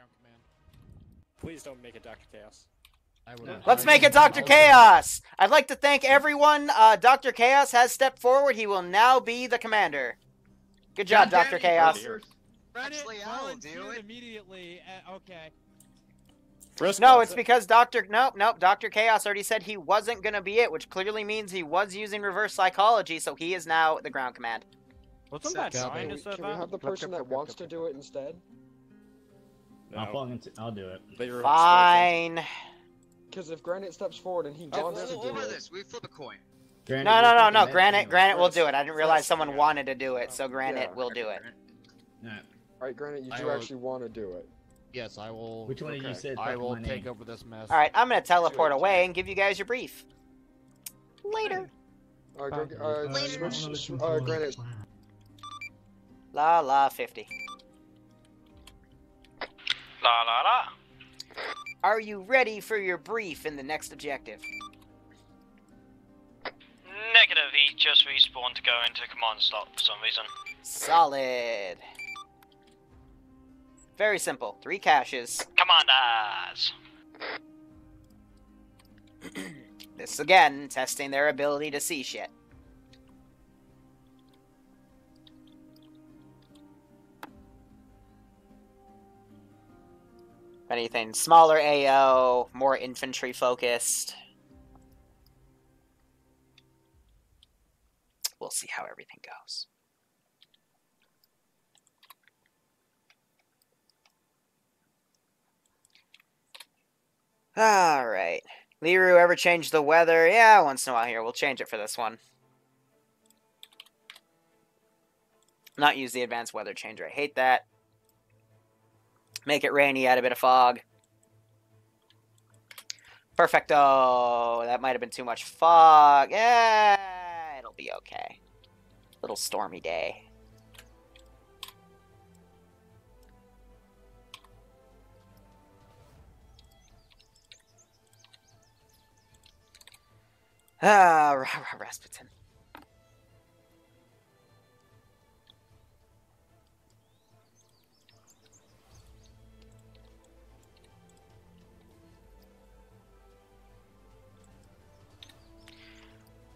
ground command. Please don't make it Dr. Chaos. Let's make it Dr. Chaos! I'd like to thank everyone. Dr. Chaos has stepped forward. He will now be the commander. Good job, Dr. Chaos. Actually, I'll do it. Immediately. Okay. No, it's because Dr. Nope, Dr. Chaos already said he wasn't going to be it, which clearly means he was using reverse psychology, so he is now the ground command. Wasn't that Can we have the person that wants to do it instead? No. I'll do it. Fine. Because if Granite steps forward and he wants to do over it... this, we flip a coin. No. Granite will do it. I didn't realize someone wanted to do it, so Granite will do it. Alright, Granite, you do actually want to do it. Yes, I will. Which one of you said? I will take over this mess. Alright, I'm going to teleport away and give you guys your brief. Later. Alright, Granite. La 50. La. Are you ready for your brief in the next objective? Negative, he just respawned to go into command slot for some reason. Solid. Very simple. 3 caches. Commanders! This again, testing their ability to see shit. If anything, smaller AO, more infantry focused. We'll see how everything goes. Alright. Liru, ever change the weather? Yeah, once in a while here. We'll change it for this one. Not use the advanced weather changer. I hate that. Make it rainy, add a bit of fog. Perfecto. That might have been too much fog. Yeah, it'll be okay. Little stormy day. Rasputin.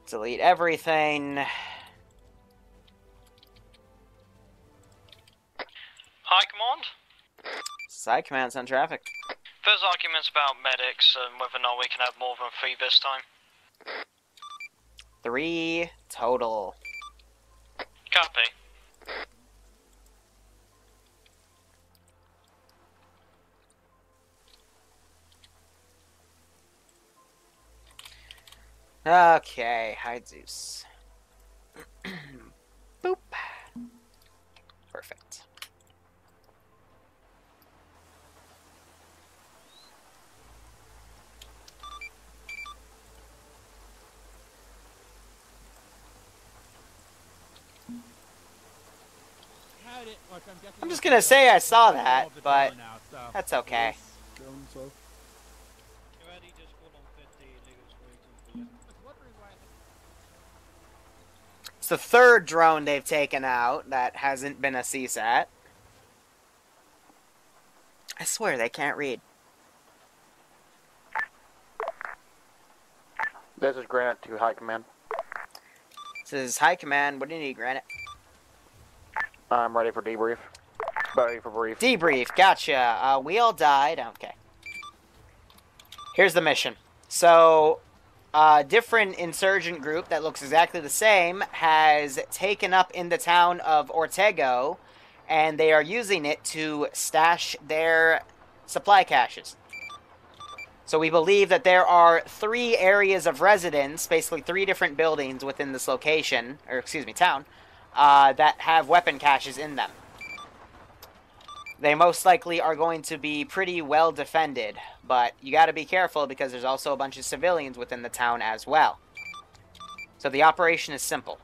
Delete everything. High command? Side commands on traffic. There's arguments about medics and whether or not we can have more than 3 this time. 3 total. Copy. Okay, hide Zeus. Boop. Perfect. I'm just gonna say I saw that, but that's okay. It's the 3rd drone they've taken out that hasn't been a CSAT. I swear they can't read. This is Granite to High Command. This is High Command. What do you need, Granite? I'm ready for debrief. Ready for brief. Debrief, gotcha. We all died. Okay. Here's the mission. So, a different insurgent group that looks exactly the same has taken up in the town of Ortego, and they are using it to stash their supply caches. So we believe that there are 3 areas of residence, basically 3 different buildings within this location, or excuse me, town, that have weapon caches in them. They most likely are going to be pretty well defended, but you got to be careful because there's also a bunch of civilians within the town as well. So the operation is simple.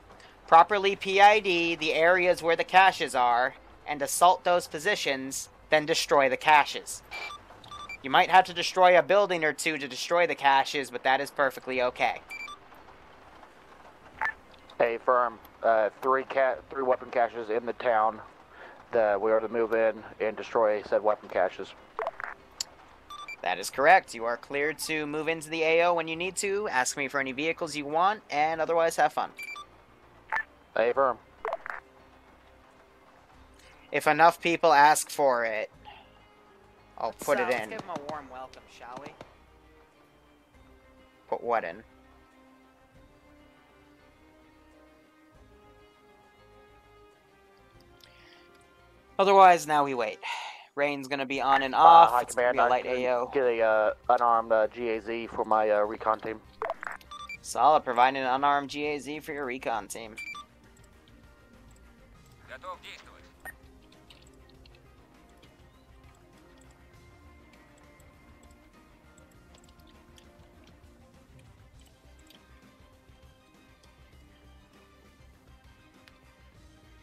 Properly PID the areas where the caches are, and assault those positions, then destroy the caches. You might have to destroy a building or 2 to destroy the caches, but that is perfectly okay. Hey, firm. 3 weapon caches in the town. we are to move in and destroy said weapon caches. That is correct. You are cleared to move into the AO when you need to. Ask me for any vehicles you want, and otherwise have fun. Affirm. If enough people ask for it, I'll put it in. Let's give them a warm welcome, shall we? Put what in? Otherwise, now we wait. Rain's gonna be on and off. Hi, It's gonna Command. be a light AO. Get a unarmed GAZ for my recon team. Solid, providing an unarmed GAZ for your recon team.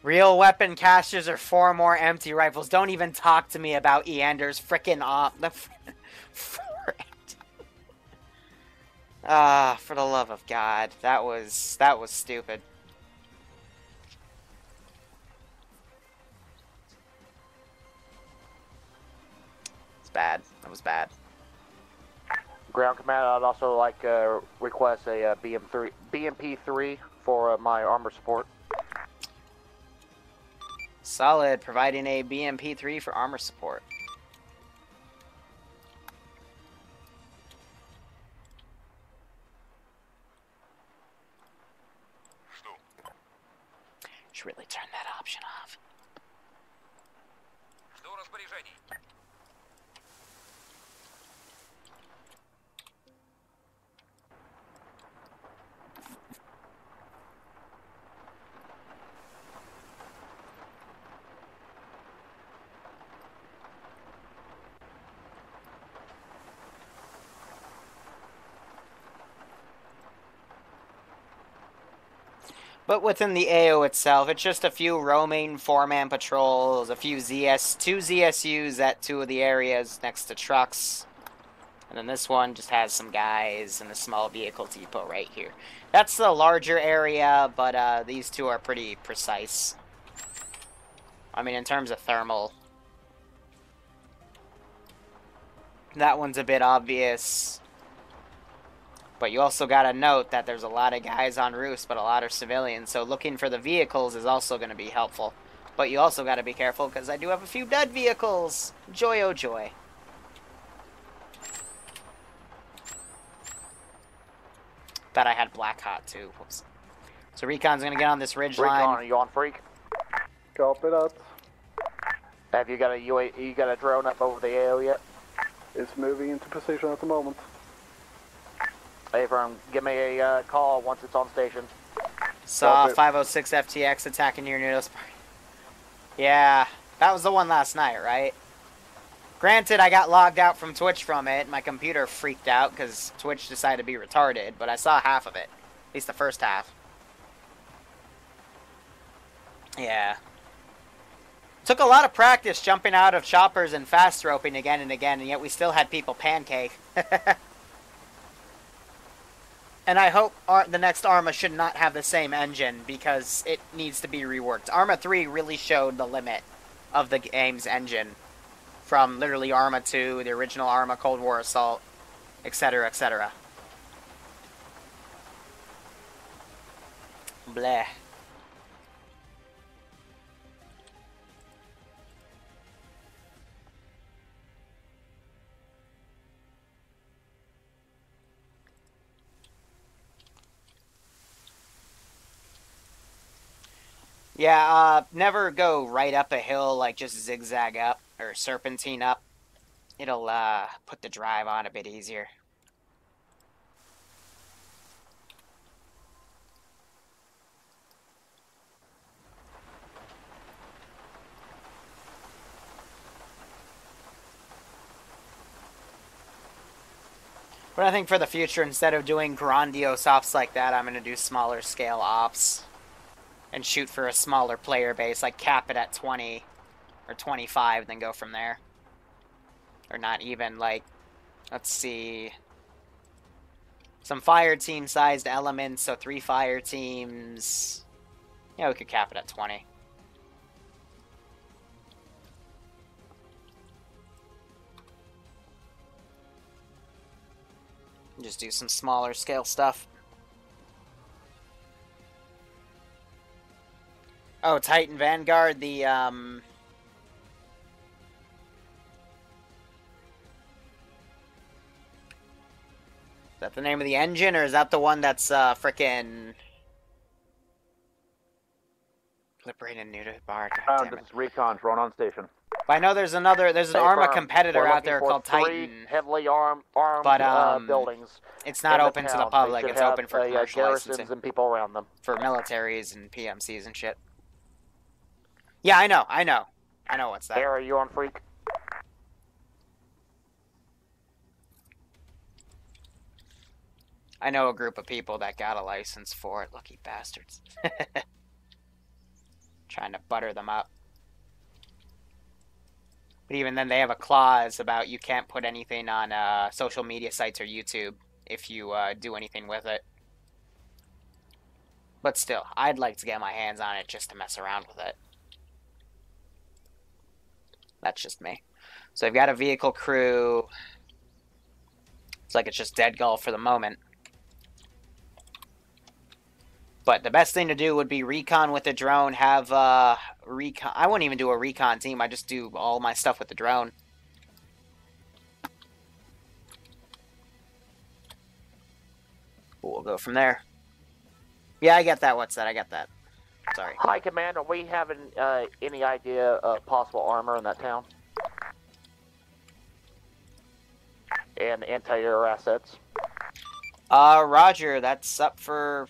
Real weapon caches are 4 more empty rifles. Don't even talk to me about Eander's frickin' off. For the love of God, that was stupid. It's bad. That was bad. Ground command. I'd also like request a BMP3 for my armor support. Solid, providing a BMP3 for armor support. Should really turn that option off. But within the AO itself, it's just a few roaming 4-man patrols, a few two ZSUs at 2 of the areas next to trucks. And then this one just has some guys in a small vehicle depot right here. That's the larger area, but these 2 are pretty precise. I mean, in terms of thermal. That one's a bit obvious. But you also gotta note that there's a lot of guys on roofs, but a lot of civilians, so looking for the vehicles is also gonna be helpful. But you also gotta be careful, because I do have a few dead vehicles! Joy oh joy. Thought I had Black Hot too. Whoops. So Recon's gonna get on this ridge line. Recon, are you on freak? Copy that. Have you got you got a drone up over the AO yet? It's moving into position at the moment. Affirm, give me a call once it's on station. Saw 506 FTX attacking near Noodles Park. Yeah, that was the one last night, right? Granted, I got logged out from Twitch from it. My computer freaked out because Twitch decided to be retarded, but I saw half of it. At least the first half. Yeah. Took a lot of practice jumping out of choppers and fast roping again and again, and yet we still had people pancake. And I hope the next Arma should not have the same engine, because it needs to be reworked. Arma 3 really showed the limit of the game's engine. From literally Arma 2, the original Arma Cold War Assault, etc., etc. Bleh. Yeah, never go right up a hill, like just zigzag up, or serpentine up. It'll, put the drive on a bit easier. But I think for the future, instead of doing grandiose ops like that, I'm going to do smaller scale ops. And shoot for a smaller player base, like cap it at 20 or 25, then go from there. Or not even, like, let's see. Some fire team sized elements, so 3 fire teams. Yeah, we could cap it at 20. Just do some smaller scale stuff. Oh, Titan Vanguard, the, Is that the name of the engine, or is that the one that's, frickin'... Liberated new to bar? God damn This it. is Recon, drone on station. But I know there's an Arma competitor out there called Titan. Heavily armed But, buildings. It's not open to the public, it's open for commercial garrisons licensing. and people around them. For militaries and PMCs and shit. Yeah, I know what's that. Are you on Freak? I know a group of people that got a license for it. Lucky bastards. Trying to butter them up. But even then, they have a clause about you can't put anything on social media sites or YouTube if you do anything with it. But still, I'd like to get my hands on it just to mess around with it. That's just me. So I've got a vehicle crew. It's like it's just dead golf for the moment. But the best thing to do would be recon with the drone, have recon... I wouldn't even do a recon team, I just do all my stuff with the drone. We'll go from there. Yeah, I get that, what's that? I get that. Sorry. Hi, Command. Are we having any idea of possible armor in that town? And anti-air assets? Roger, that's up for...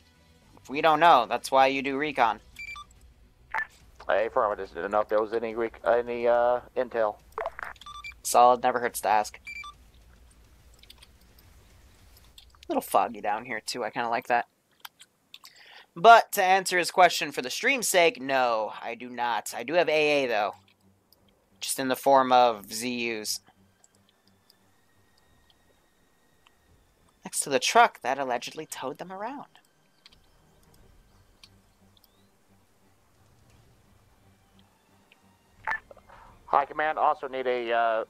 We don't know. That's why you do recon. Hey, firm, I just didn't know if there was any intel. Solid, never hurts to ask. A little foggy down here, too. I kind of like that. But, to answer his question for the stream's sake, no, I do not. I do have AA, though. Just in the form of ZUs. Next to the truck that allegedly towed them around. High Command also need a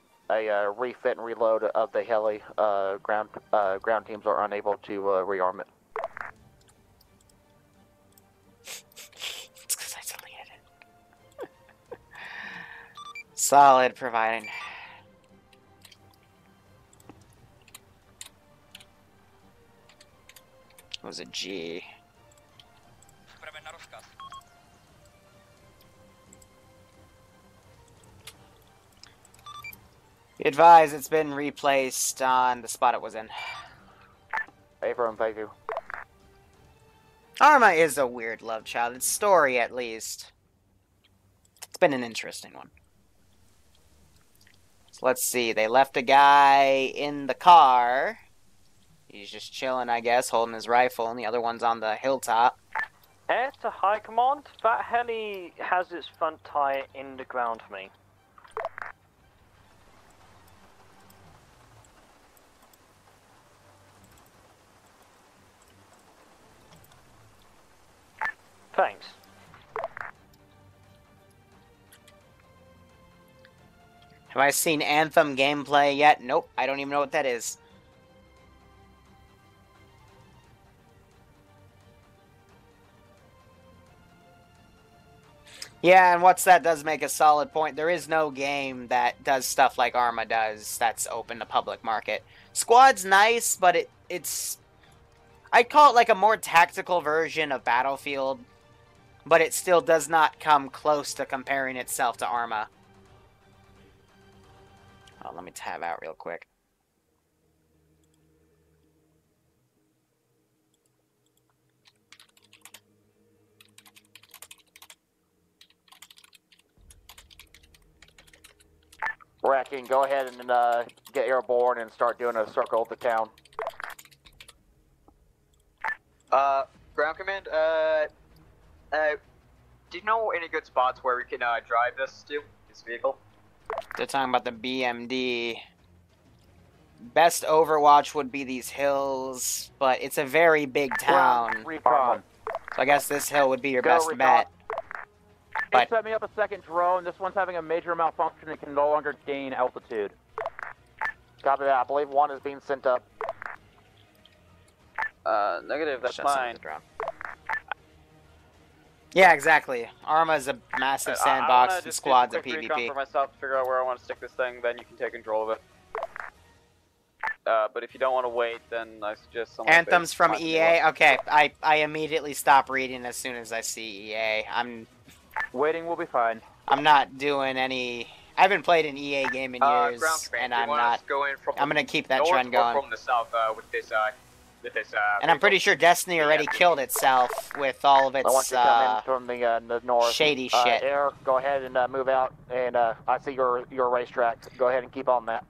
refit and reload of the heli. Ground teams are unable to rearm it. It's because I deleted it. Solid providing. It was a G. Be advised, it's been replaced on the spot it was in. Hey, firm, thank you. Arma is a weird love child. Its story, at least. It's been an interesting one. So let's see. They left a guy in the car. He's just chilling, I guess, holding his rifle, and the other one's on the hilltop. Air to High Command, that heli has its front tire in the ground for me. Thanks. Have I seen Anthem gameplay yet? Nope, I don't even know what that is. Yeah, and what's that does make a solid point. There is no game that does stuff like Arma does that's open to public market. Squad's nice, but it's... I'd call it like a more tactical version of Battlefield, but it still does not come close to comparing itself to Arma. Oh, let me tab out real quick. Wrecking, go ahead and get airborne and start doing a circle of the town. Ground command, do you know any good spots where we can drive this vehicle? They're talking about the BMD. Best Overwatch would be these hills, but it's a very big town. Recon. So I guess this hill would be your Go, best recon. bet. But Set me up a second drone. This one's having a major malfunction and can no longer gain altitude. Copy that. I believe one is being sent up. Negative, that's Shut some of mine. the drone. Yeah, exactly. Arma's a massive sandbox and squads of PvP. Recon for myself to figure out where I want to stick this thing, then you can take control of it. But if you don't want to wait, then I suggest someone... Anthems from EA? Okay, I immediately stop reading as soon as I see EA. Waiting will be fine. I'm not doing any... I haven't played an EA game in years, ground command, and I'm not... I'm gonna keep that north trend going. Or from the south with this and I'm pretty sure Destiny already killed itself with all of its I want you to come in from the north. shady shit. Air, go ahead and move out, and I see your racetrack. Go ahead and keep on that.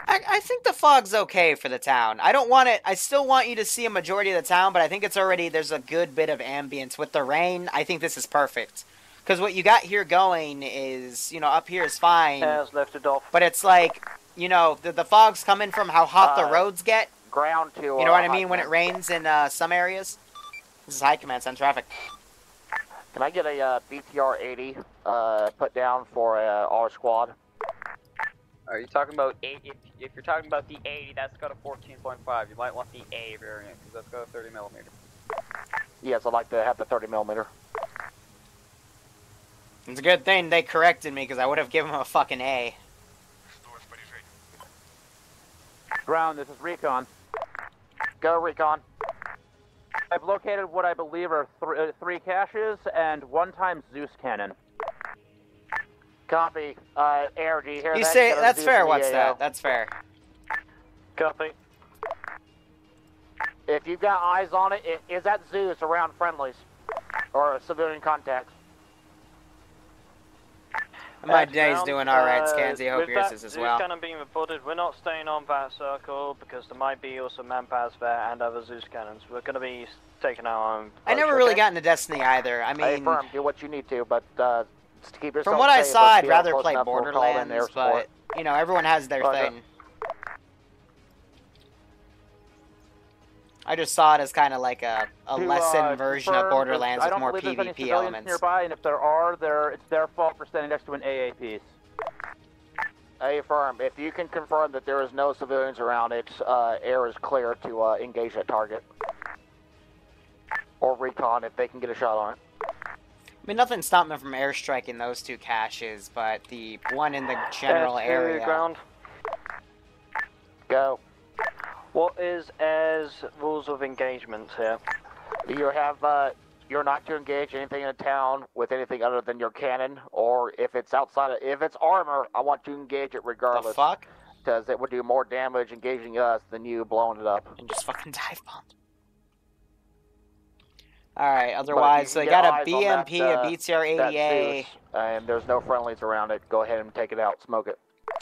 I think the fog's okay for the town. I don't want it. I still want you to see a majority of the town, but I think it's already, there's a good bit of ambience. With the rain, I think this is perfect. Because what you got here going is, you know, up here is fine. Has lifted off. But it's like, you know, the fog's coming from how hot the roads get. Ground to... You know what I mean? When it rains in some areas. This is high command, send traffic. Can I get a BTR 80 put down for our squad? Are you talking about 8? If you're talking about the 80, that's got a 14.5. You might want the A variant, because that's got a 30 millimeter. Yes, I'd like to have the 30 millimeter. It's a good thing they corrected me, because I would have given them a fucking A. Ground, this is Recon. Go, Recon. I've located what I believe are three caches and one-time Zeus cannon. Copy. Air, do you hear that? You say, that's fair, what's AO. that? That's fair. Copy. If you've got eyes on it, is that Zeus around friendlies? Or civilian contacts? My day's doing alright, Scansy. I hope yours is as well. Zeus cannon being reported. We're not staying on that circle because there might be also manpads there and other Zeus cannons. We're going to be taking our own. I never really got into Destiny either. I mean, firm, do what you need to, but just to keep yourself from what I safe, saw, I'd be rather close play enough, we'll call in air Borderlands, support. but you know, everyone has their thing. I just saw it as kind of like a lessened version of Borderlands with more PvP elements. Nearby, and if there are, it's their fault for standing next to an AA piece. Firm, if you can confirm that there is no civilians around it, air is clear to engage that target. Or recon if they can get a shot on it. I mean, nothing stopped them from airstriking those two caches, but the one in the general area. Ground. Go. What is Air's rules of engagement here? You have, you're not to engage anything in a town with anything other than your cannon, or if it's outside of, if it's armor, I want you to engage it regardless. The fuck? Because it would do more damage engaging us than you blowing it up. And just fucking dive bombed. Alright, otherwise, so they got a BMP, a BTR-80A. And there's no friendlies around it. Go ahead and take it out, smoke it.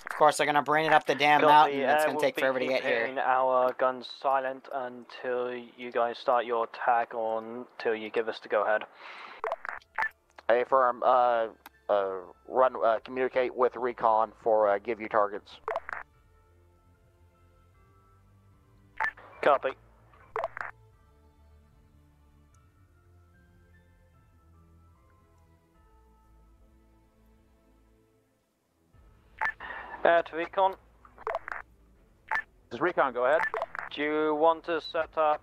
Of course, they're gonna bring it up the damn mountain. It's gonna take forever to get here. Our guns silent until you guys start your attack, or until you give us the go-ahead. Firm, communicate with recon for give you targets. Copy. To Recon. This is Recon, go ahead. Do you want to set up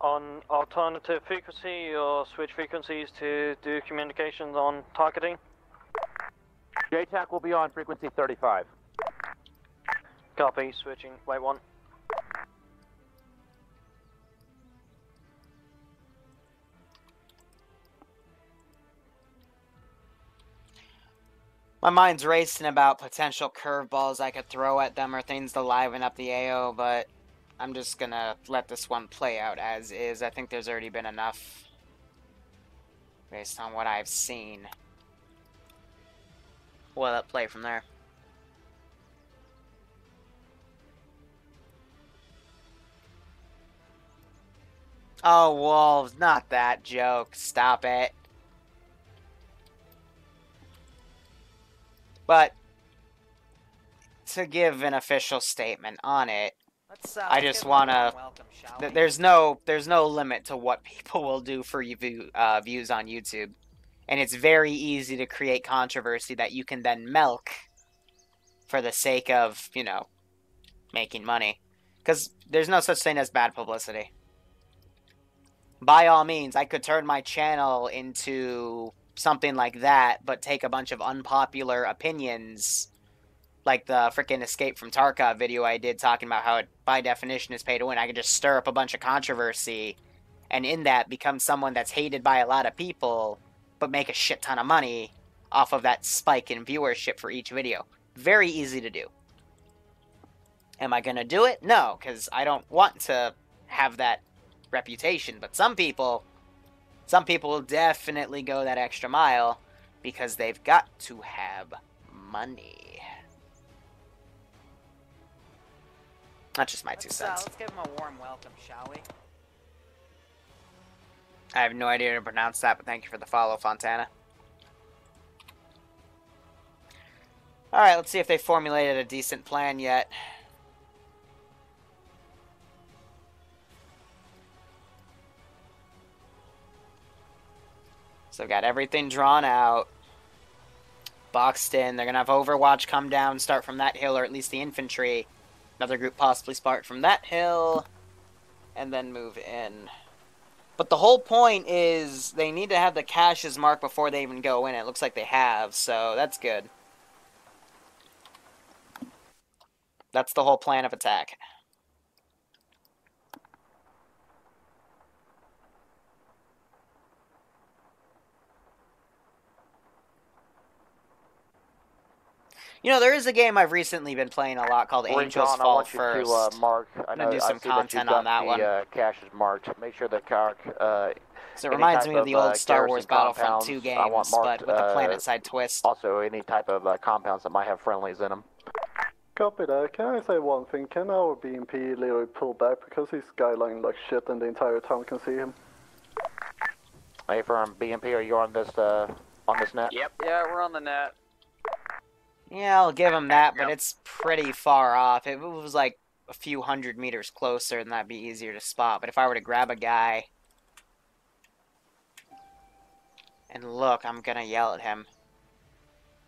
on alternative frequency or switch frequencies to do communications on targeting? JTAC will be on frequency 35. Copy, switching, wait one. My mind's racing about potential curveballs I could throw at them or things to liven up the AO, but I'm just gonna let this one play out as is. I think there's already been enough based on what I've seen. We'll let it play from there. Oh, wolves, not that joke. Stop it. But to give an official statement on it, I just want to. There's no limit to what people will do for views on YouTube, and it's very easy to create controversy that you can then milk for the sake of, you know, making money. Because there's no such thing as bad publicity. by all means, I could turn my channel into something like that, but take a bunch of unpopular opinions, like the frickin' Escape from Tarkov video I did talking about how it, by definition, is pay to win. I could just stir up a bunch of controversy, and in that become someone that's hated by a lot of people, but make a shit ton of money off of that spike in viewership for each video. Very easy to do. Am I gonna do it? No, because I don't want to have that reputation, but some people will definitely go that extra mile because they've got to have money. That's just my 2 cents. Let's give him a warm welcome, shall we? I have no idea how to pronounce that, but thank you for the follow, Fontana. Alright, let's see if they formulated a decent plan yet. So got everything drawn out, boxed in. They're going to have Overwatch come down, start from that hill, or at least the infantry. Another group possibly start from that hill, and then move in. But the whole point is they need to have the caches marked before they even go in. It looks like they have, so that's good. That's the whole plan of attack. You know, there is a game I've recently been playing a lot called Angels Fall First. I'm going to do some content on that one. Caches marked. Make sure the car. So it reminds me of the old Star Wars Battlefront 2 games, but with a planet-side twist. Also, any type of compounds that might have friendlies in them. Copy that. Can I say one thing? Can our BMP Liru pull back because he's skylining like shit and the entire town can see him? Hey, from BMP, are you on this net? Yep. Yeah, we're on the net. Yeah, I'll give him that, but it's pretty far off. If it was like a few 100 meters closer, then that'd be easier to spot. But if I were to grab a guy and look, I'm gonna yell at him.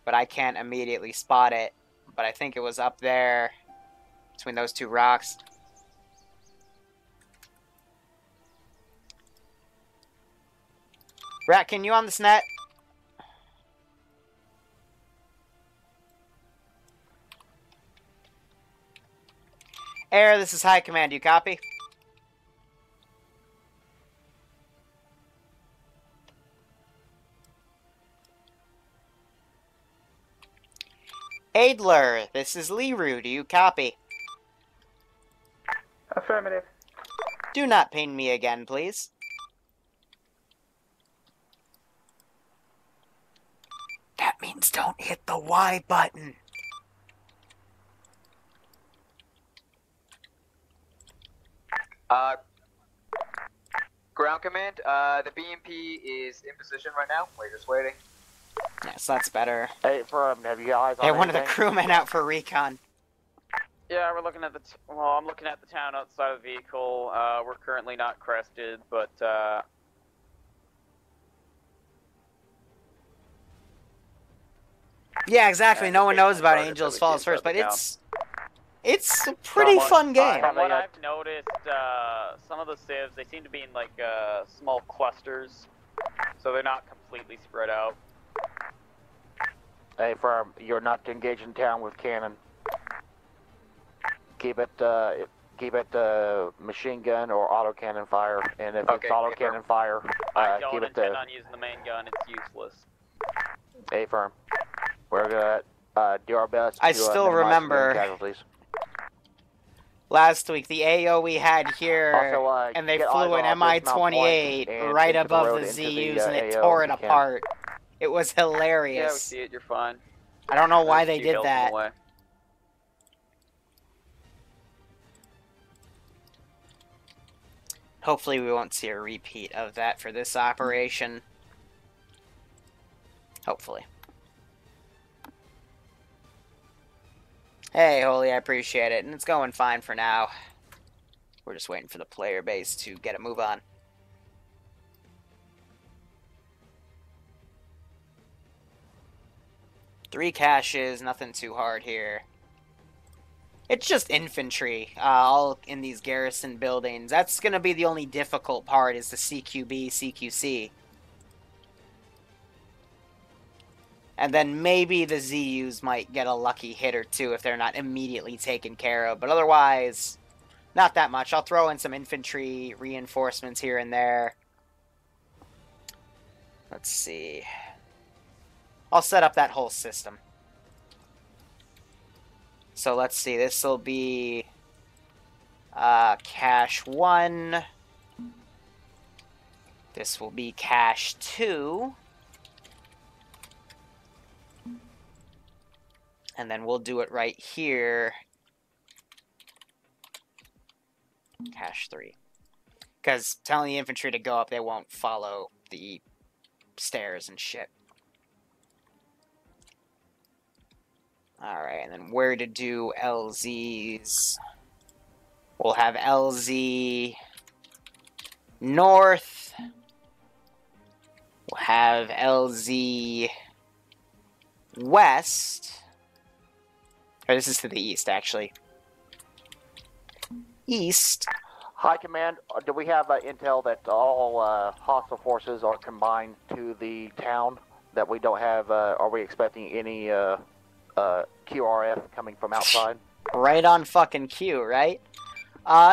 But I can't immediately spot it. But I think it was up there between those two rocks. Rat, can you on this net? Air, this is High Command. Do you copy? Adler, this is Liru. Do you copy? Affirmative. Do not ping me again, please. That means don't hit the Y button. Ground command, the BMP is in position right now. We're just waiting. Yes, that's better. Hey, have you eyes on Hey, one of the anything? crewmen out for recon. Yeah, we're looking at I'm looking at the town outside of the vehicle. We're currently not crested, but Yeah, exactly. No one knows about Angels Falls First, but it's a pretty fun game. From what I've noticed, some of the civs, they seem to be in like small clusters, so they're not completely spread out. Hey, firm, you're not to engage in town with cannon. Keep it machine gun or autocannon fire, and if it's autocannon fire, I don't keep it intend on using the main gun. It's useless. Hey, firm, we're gonna do our best. I to, still minimize remember casualties. last week the AO we had here, Also, and they get flew eyes an off this Mount Point Mi-28 and right into the above road the into the, ZUs, and it AO tore it if you can. apart. It was Yeah, we hilarious. see it. You're fine. I don't know why There's they a few did hills in that. the way. Hopefully we won't see a repeat of that for this operation. Hopefully. Hey, Holy, I appreciate it. And it's going fine for now. We're just waiting for the player base to get a move on. Three caches, nothing too hard here. It's just infantry, all in these garrison buildings. That's going to be the only difficult part, is the CQB, CQC. And then maybe the ZUs might get a lucky hit or two if they're not immediately taken care of. But otherwise, not that much. I'll throw in some infantry reinforcements here and there. Let's see. I'll set up that whole system. So let's see, this will be cache 1. This will be cache 2. And then we'll do it right here. Cache 3. Because telling the infantry to go up, they won't follow the stairs and shit. Alright, and then where to do LZs. We'll have LZ North. We'll have LZ West. Or this is to the east, actually. East. High Command, do we have intel that all hostile forces are combined to the town? That we don't have, are we expecting any QRF coming from outside? Right on fucking cue, right?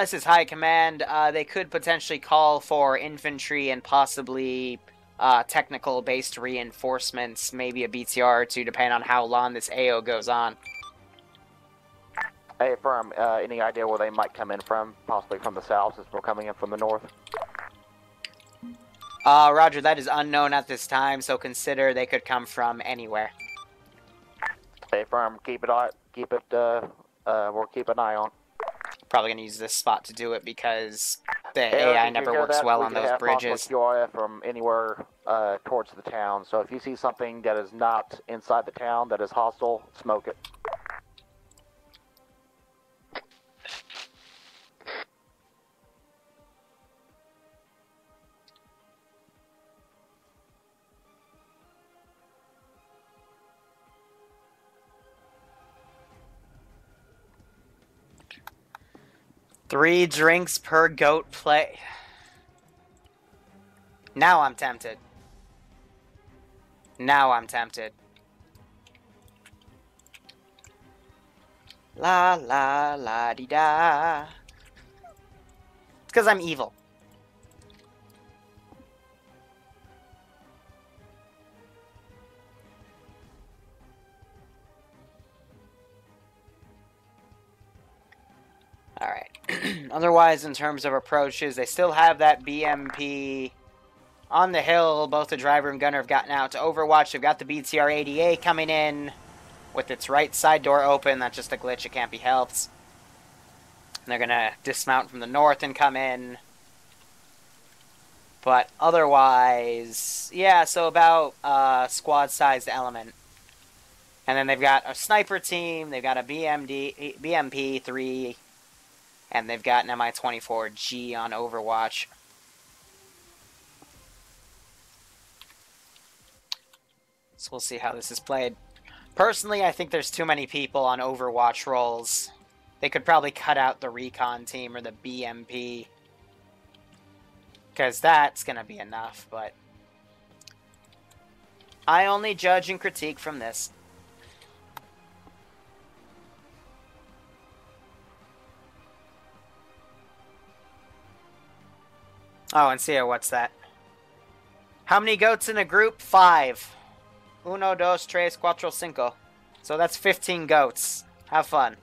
This is High Command. They could potentially call for infantry and possibly technical-based reinforcements, maybe a BTR or two, depending on how long this AO goes on. Hey, firm, any idea where they might come in from? Possibly from the south, since we're coming in from the north? Roger, that is unknown at this time, so consider they could come from anywhere. Hey, firm, we'll keep an eye on. Probably gonna use this spot to do it because the AI never works well on those bridges. QRF from anywhere towards the town, so if you see something that is not inside the town that is hostile, smoke it. Three drinks per goat play. Now I'm tempted. Now I'm tempted. La la la di da. It's because I'm evil. Alright. Otherwise, in terms of approaches, they still have that BMP on the hill. Both the driver and gunner have gotten out to Overwatch. They've got the BTR ADA coming in with its right side door open. That's just a glitch. It can't be helped. And they're going to dismount from the north and come in. But otherwise, yeah, so about squad-sized element. And then they've got a sniper team. They've got a BMP 3. And they've got an Mi-24G on Overwatch. So we'll see how this is played. Personally, I think there's too many people on Overwatch roles. They could probably cut out the recon team or the BMP. Because that's going to be enough, but I only judge and critique from this. Oh, and Sia, what's that? How many goats in a group? 5. 1, 2, 3, 4, 5. So that's 15 goats. Have fun.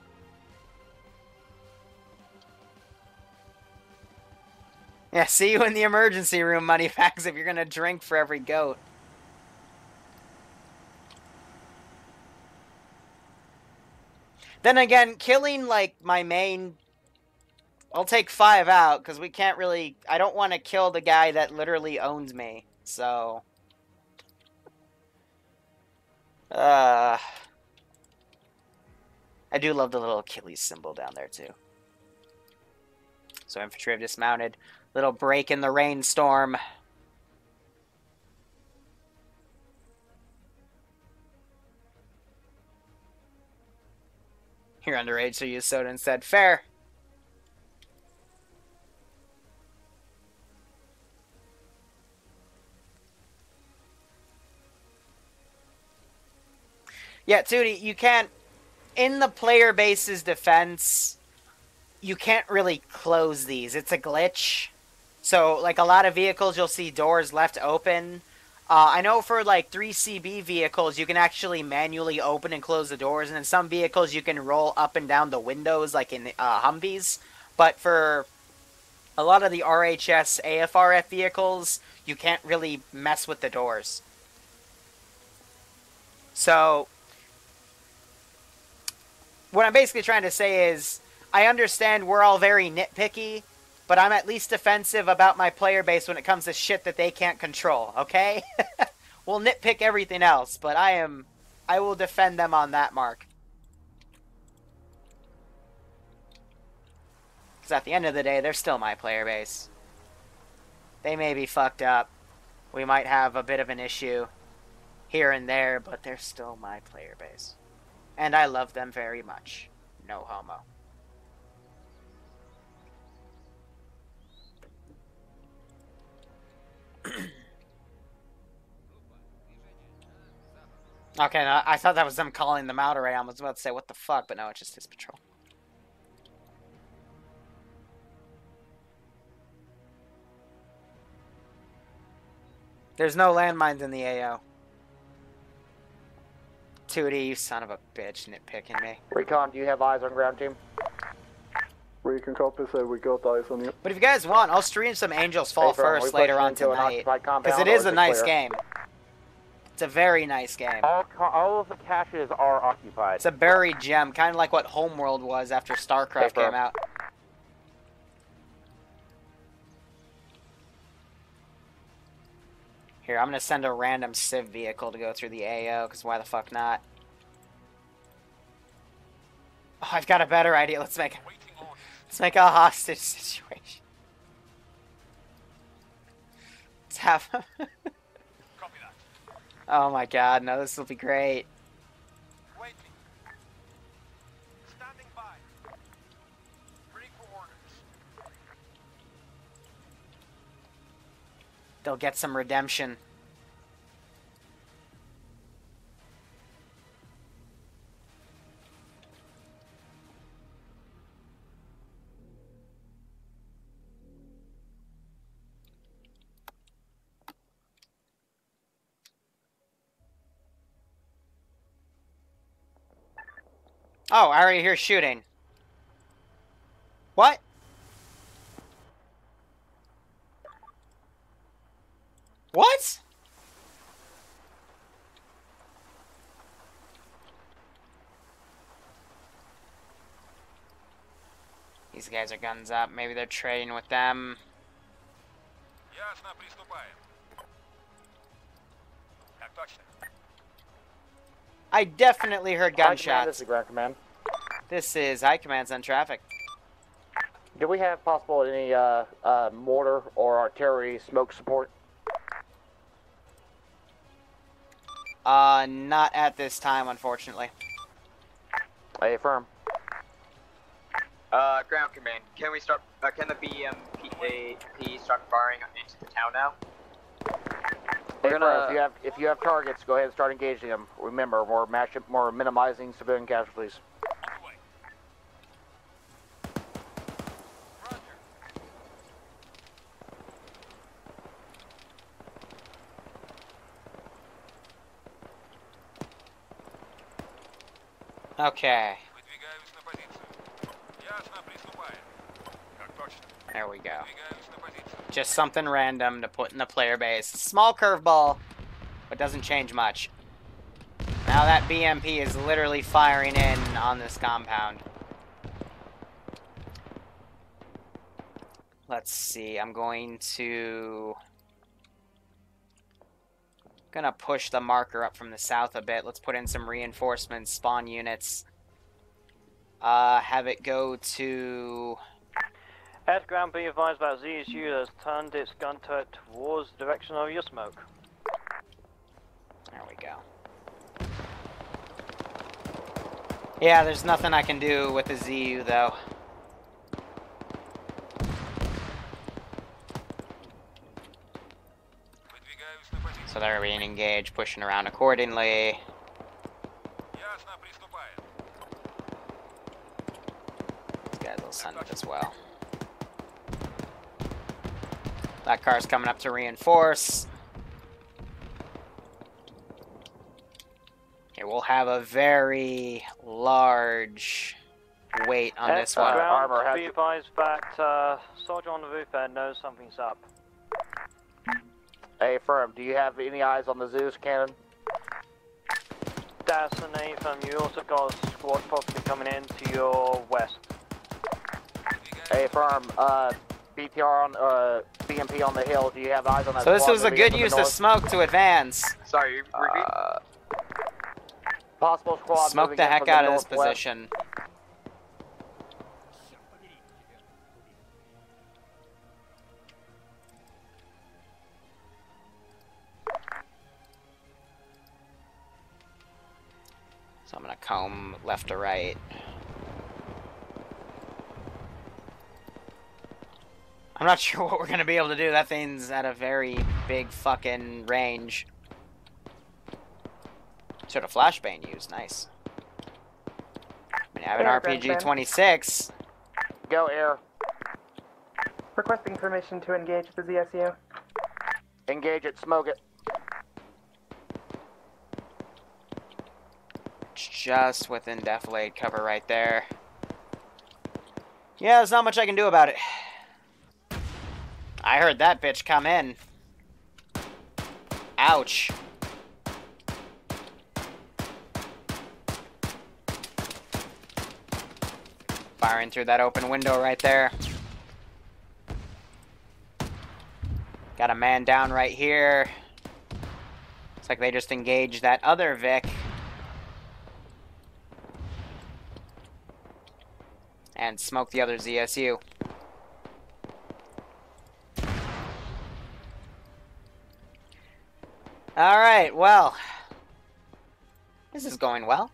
Yeah, see you in the emergency room, Moneybags, if you're gonna drink for every goat. Then again, killing, like, my main... I'll take 5 out, because we can't really... I don't want to kill the guy that literally owns me, so... I do love the little Achilles symbol down there, too. So infantry have dismounted. Little break in the rainstorm. You're underage, so you use soda instead. Fair. Yeah, Tootie, you can't... In the player base's defense, you can't really close these. It's a glitch. So, like, a lot of vehicles, you'll see doors left open. I know for, like, 3CB vehicles, you can actually manually open and close the doors. And in some vehicles, you can roll up and down the windows, like in Humvees. But for a lot of the RHS AFRF vehicles, you can't really mess with the doors. So... what I'm basically trying to say is, I understand we're all very nitpicky, but I'm at least defensive about my player base when it comes to shit that they can't control, okay? We'll nitpick everything else, but I will defend them on that mark. Because at the end of the day, they're still my player base. They may be fucked up. We might have a bit of an issue here and there, but they're still my player base. And I love them very much. No homo. Okay, no, I thought that was them calling them out already. I was about to say, what the fuck? But no, it's just his patrol. There's no landmines in the AO. Tootie, you son of a bitch, nitpicking me. Recon, do you have eyes on ground team? Recon copy, so we got eyes on you. But if you guys want, I'll stream some Angels Fall first later on tonight. Because it is a nice game. It's a very nice game. All of the caches are occupied. It's a buried gem, kind of like what Homeworld was after StarCraft came out. Here, I'm going to send a random Civ vehicle to go through the AO, because why the fuck not? Oh, I've got a better idea. Let's make a hostage situation. Let's have... Oh my god, no, this will be great. Standing by. Ready for orders. They'll get some redemption. Oh, I already hear shooting. What? What? These guys are guns up. Maybe they're trading with them. Ясно, приступаем. Так точно. I definitely heard gunshots. This is ground command. This is High Command's on traffic. Do we have possible any mortar or artillery smoke support? Not at this time, unfortunately. Affirm. Ground command. Can we start? Can the BMP start firing into the town now? We're gonna. If you have targets, go ahead and start engaging them. Remember, we're minimizing civilian casualties. Okay. Выдвигаюсь на позицию. Ясно, приступаем. Как точно. There we go. Выдвигаюсь на позицию. Just something random to put in the player base. Small curveball, but doesn't change much. Now that BMP is literally firing in on this compound. Let's see, I'm gonna push the marker up from the south a bit. Let's put in some reinforcements, spawn units. Have it go to... At ground, be advised that ZSU has turned its gun turret towards the direction of your smoke. There we go. Yeah, there's nothing I can do with the ZU, though. So they're being engaged, pushing around accordingly. These guys will send it as well. That car's coming up to reinforce. Okay, we'll have a very large weight on this one. Armor has be advised that soldier on the roof there knows something's up. Hey, firm, do you have any eyes on the Zeus cannon? That's an A-firm. You also got a squad possibly coming in to your west. Hey, firm, BTR on, BMP on the hill, do you have eyes on that? So this squad was a moving in good from the use of north? smoke to advance. Sorry, repeat. Possible squad Smoke moving the in heck from the out of this northwest. position. So I'm gonna comb left to right. I'm not sure what we're gonna be able to do. That thing's at a very big fucking range. Should have flashbang used. Nice. I mean, I have an RPG-26. Go air. Requesting permission to engage the ZSU. Engage it, smoke it. It's just within defilade cover right there. Yeah, there's not much I can do about it. I heard that bitch come in. Ouch. Firing through that open window right there. Got a man down right here. Looks like they just engaged that other Vic. And smoked the other ZSU. Alright, well. This is going well.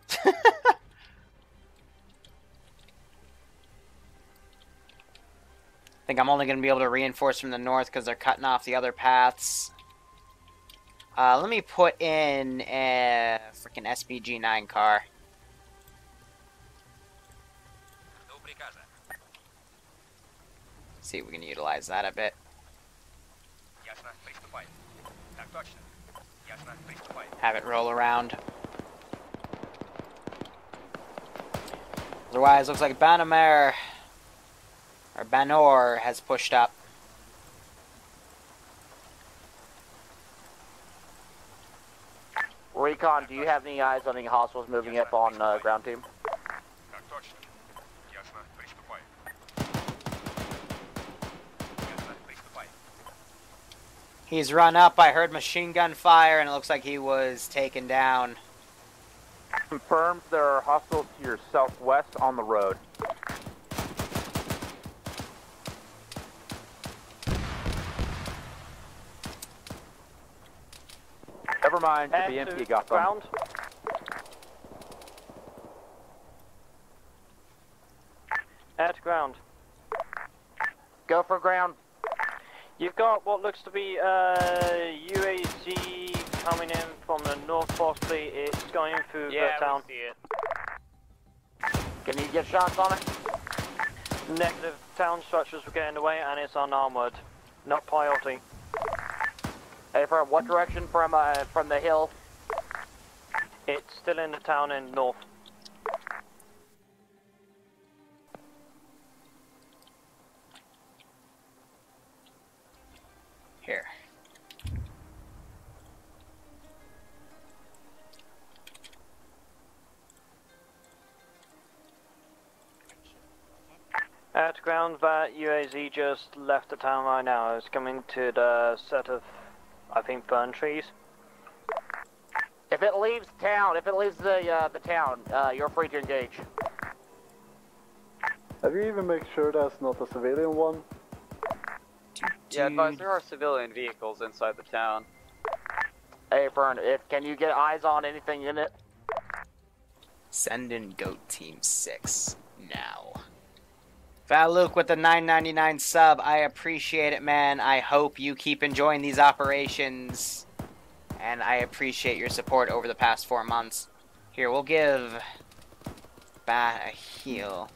I think I'm only going to be able to reinforce from the north because they're cutting off the other paths. Let me put in a freaking SPG-9 car. See if we can utilize that a bit. Have it roll around. Otherwise, looks like Banner or Banor has pushed up. Recon, do you have any eyes on any hostiles moving up on ground team? He's run up. I heard machine gun fire, and it looks like he was taken down. Confirmed there are hostiles to your southwest on the road. Never mind, the BMP got them. Ground. Air to ground. Go for ground. You've got what looks to be UAZ coming in from the north possibly. It's going through the town. We see it. Can you get shots on it? Negative. Town structures were getting away and it's unarmored. Not priority. Hey, from what direction from the hill? It's still in the town in north. Here. At ground, that UAZ just left the town right now. It's coming to the set of, I think, fern trees. If it leaves town, if it leaves the town, you're free to engage. Have you even made sure that's not a civilian one? Yeah, advise there are civilian vehicles inside the town. Hey, Fern, can you get eyes on anything in it? Send in Goat Team 6 now. Val Luke with the $9.99 sub. I appreciate it, man. I hope you keep enjoying these operations. And I appreciate your support over the past 4 months. Here, we'll give Bat a heal.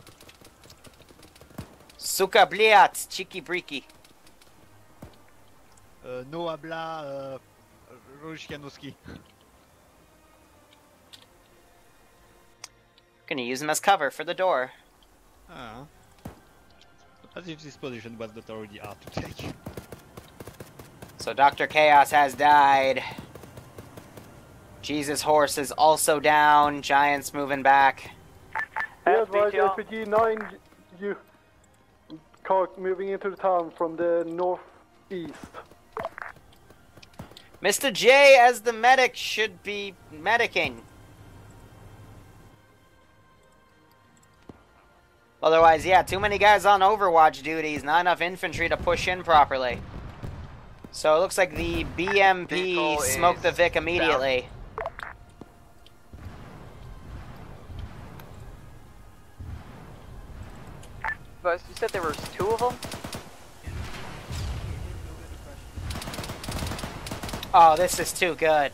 Suka bliat, chiki briki. No habla Rojkianowski. Gonna use him as cover for the door. Ah. As if this position was not already hard to take. So Dr. Chaos has died. Jesus Horse is also down. Giants moving back. Yes, right, SPG 9, you car moving into the town from the northeast. Mr. J as the medic should be medicing. Otherwise, yeah, too many guys on Overwatch duties, not enough infantry to push in properly. So it looks like the BMP smoked the Vic immediately. Down. But you said there was 2 of them? Oh, this is too good.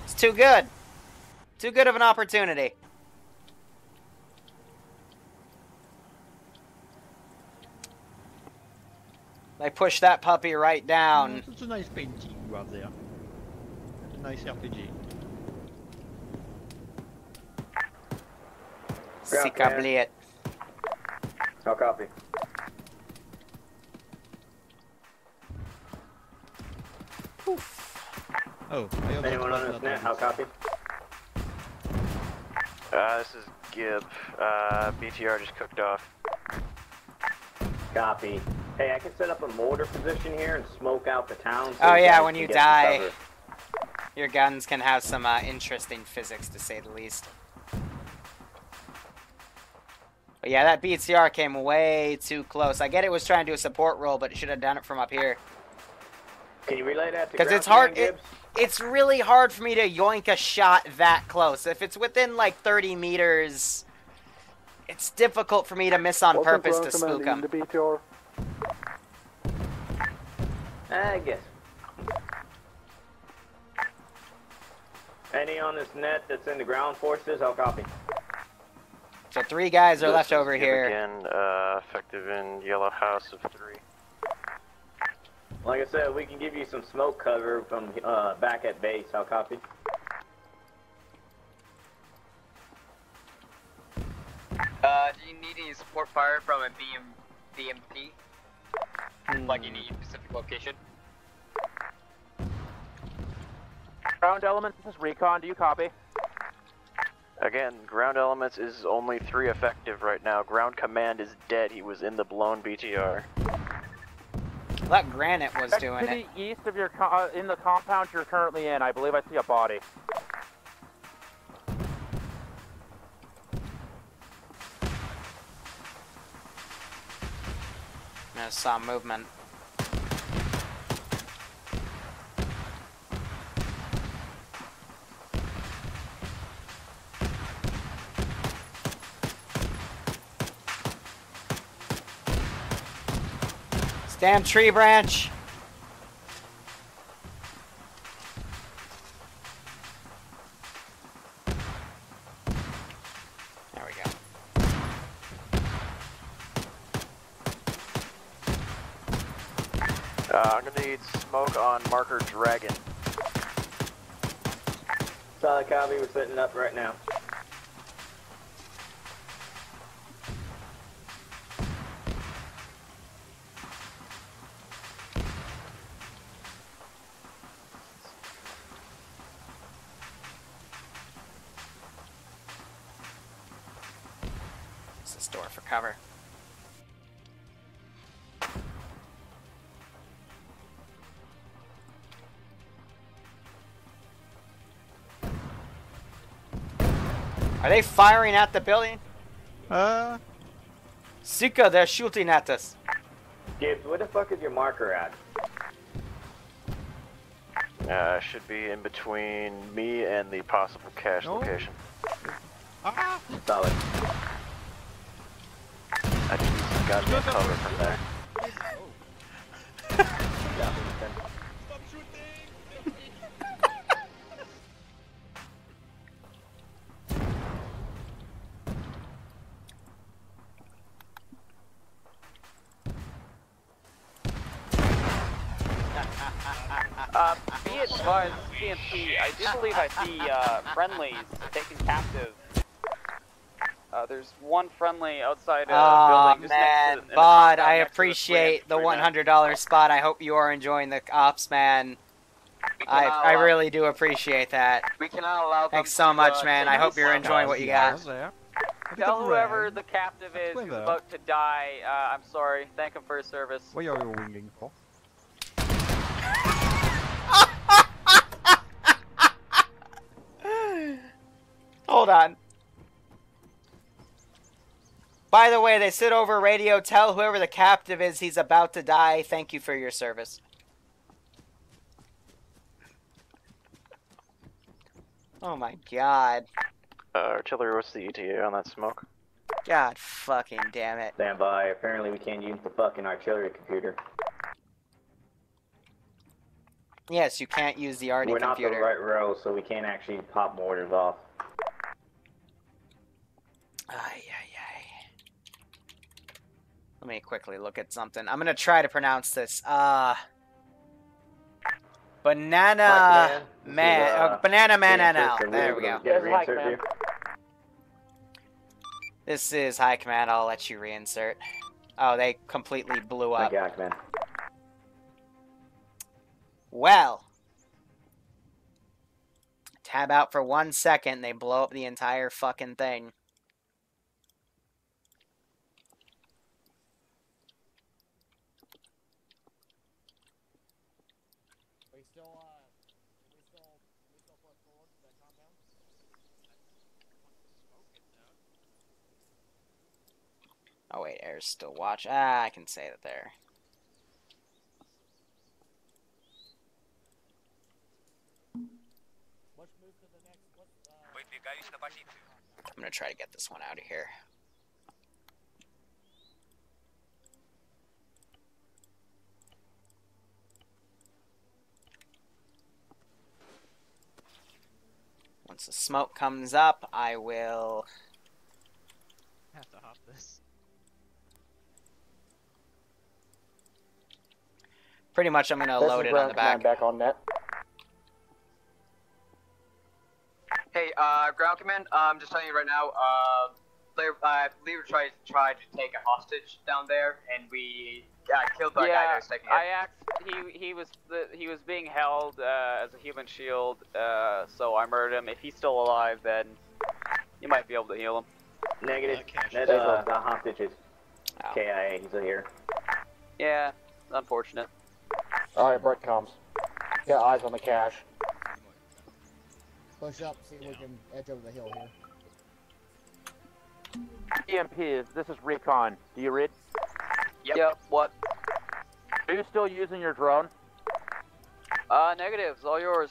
It's too good. Too good of an opportunity. They push that puppy right down. It's a nice painting you have there. A nice RPG. Sikabliet. No copy. Oh, anyone on this net? How copy? This is Gib. BTR just cooked off. Copy. Hey, I can set up a mortar position here and smoke out the town. So Oh yeah, when you die, your guns can have some interesting physics, to say the least. But yeah, that BTR came way too close. I get it was trying to do a support role, but it should have done it from up here. Can you relay that to Because it's hard. It's really hard for me to yoink a shot that close. If it's within like 30 meters, it's difficult for me to miss on purpose to spook them. I guess. Any on this net that's in the ground forces, I'll copy. So 3 guys are left over here. Again, effective in Yellow House of 3. Like I said, we can give you some smoke cover from back at base. I'll copy. Do you need any support fire from a BMP? Like any specific location? Ground elements, this is Recon. Do you copy? Again, ground elements is only 3 effective right now. Ground command is dead. He was in the blown BTR. That Granite was doing to it. the east of your in the compound you're currently in, I believe I see a body. I saw movement. Damn tree branch. There we go. I'm gonna need smoke on marker Dragon. Solid copy, we're setting up right now. Store for cover. Are they firing at the building? Suka, they're shooting at us. Gibbs, where the fuck is your marker at? Should be in between me and the possible cache location. Solid. I just need some goddamn cover from there. Be advised, CMP, I do believe I see friendlies taken captive. There's one friendly outside building just man, next to Bod, I appreciate the $100 spot. I hope you are enjoying the ops, man. I really do appreciate that. We cannot allow them. Thanks so much, man. I hope you're enjoying what you got. Tell whoever the captive is who's about to die, I'm sorry. Thank him for his service. What are you winging for? Hold on. By the way, they said over radio, tell whoever the captive is he's about to die. Thank you for your service. Oh my god. Artillery, what's the ETA on that smoke? God fucking damn it. Stand by. Apparently we can't use the fucking artillery computer. Yes, you can't use the RD We're computer. not the right row, so we can't actually pop mortars off. Let me quickly look at something. I'm gonna try to pronounce this. Banana man. Banana man. There we go. This is High Command. I'll let you reinsert. Oh, they completely blew up. Well. Tab out for 1 second. They blow up the entire fucking thing. Oh wait, air's still watch. I can say that there. I'm gonna try to get this one out of here. Once the smoke comes up, I will have to hop this. Pretty much, I'm gonna load it on the back. Back on net. Hey, ground command, I'm just telling you right now, Liru tried to take a hostage down there, and we killed our guy that was taking it. He was being held as a human shield, so I murdered him. If he's still alive, then you might be able to heal him. Negative. That's the hostage is KIA. He's here. Yeah, unfortunate. Alright, Brett comes. Got eyes on the cache. Push up, see if we can edge over the hill here. EMP, this is Recon. Do you read? Yep. What? Are you still using your drone? Negative. It's all yours.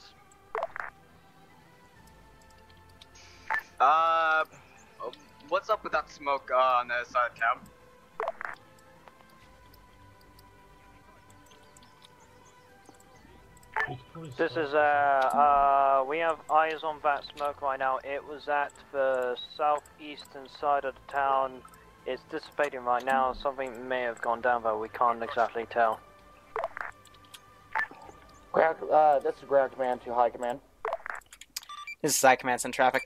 What's up with that smoke on the side of town? This is, we have eyes on that smoke right now. It was at the southeastern side of the town. It's dissipating right now. Something may have gone down, but we can't exactly tell. Ground, this is ground command to High Command. This is High Command, send traffic.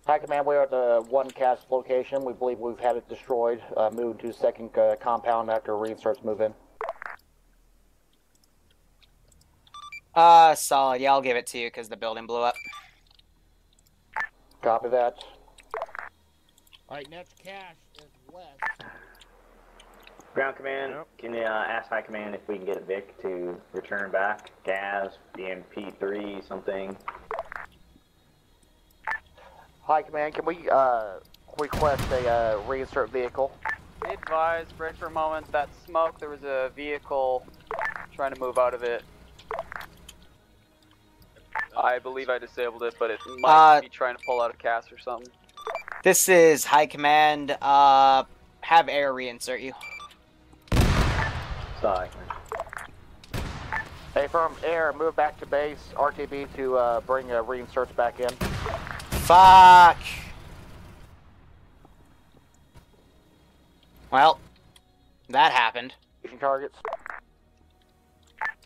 High Command, we are at the one cache location. We believe we've had it destroyed. Moved to second compound after reinserts move in. Solid. Yeah, I'll give it to you because the building blew up. Copy that. Alright, next cache is west. Ground command, can you ask High Command if we can get a Vic to return back? Gas, BMP3, something. High Command, can we request a reinsert vehicle? Be advised, break for a moment. That smoke, there was a vehicle trying to move out of it. I believe I disabled it, but it might be trying to pull out a cast or something. This is High Command. Have air reinsert you. Sorry. Hey, firm, air, move back to base. RTB to bring reinserts back in. Fuck! Well, that happened. Targets.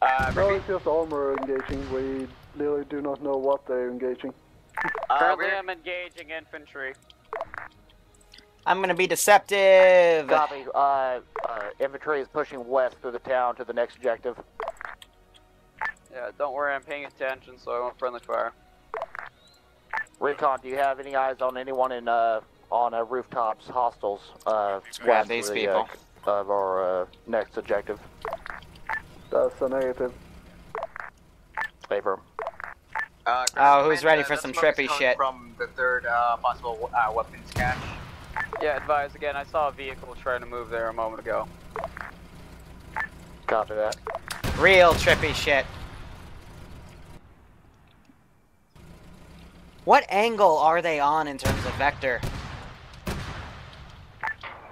No, it's just armor engaging. We literally do not know what they're engaging. Currently I'm engaging infantry. I'm gonna be deceptive. Copy. Infantry is pushing west through the town to the next objective. Yeah, don't worry, I'm paying attention, so I won't friendly fire. Recon, do you have any eyes on anyone in on rooftops, hostiles? Grab these people. Of our next objective. That's a negative. Favor. Who's ready for some trippy shit? From the third possible weapons cache. Yeah, advise again, I saw a vehicle trying to move there a moment ago. Copy that. Real trippy shit. What angle are they on in terms of vector?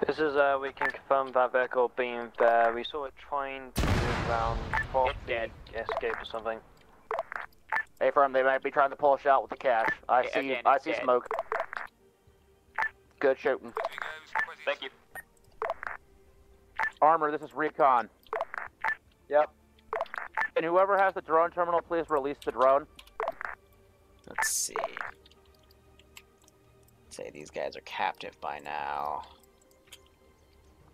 This is, we can confirm that vehicle being there. We saw it trying to move around, probably escape or something. Hey, firm, they might be trying to pull a shot with the cash. I see smoke. Good shooting. Thank you. Armor, this is Recon. Yep. And whoever has the drone terminal, please release the drone. Let's see. Say these guys are captive by now.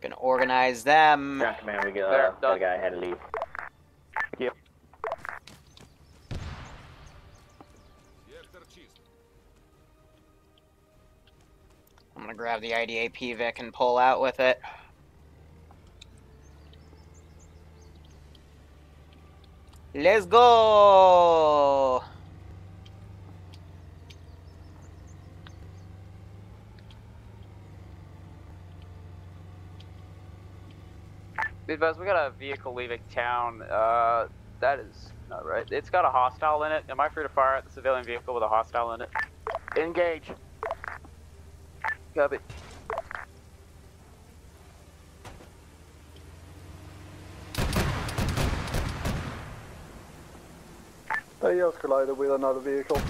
Gonna organize them. Ground command, we got a guy ahead of leave. Yep. I'm gonna grab the IDAP Vic and pull out with it. Let's go! Be advised, we got a vehicle leaving town. That is not right. It's got a hostile in it. Am I free to fire at the civilian vehicle with a hostile in it? Engage. Copy. They just collided with another vehicle.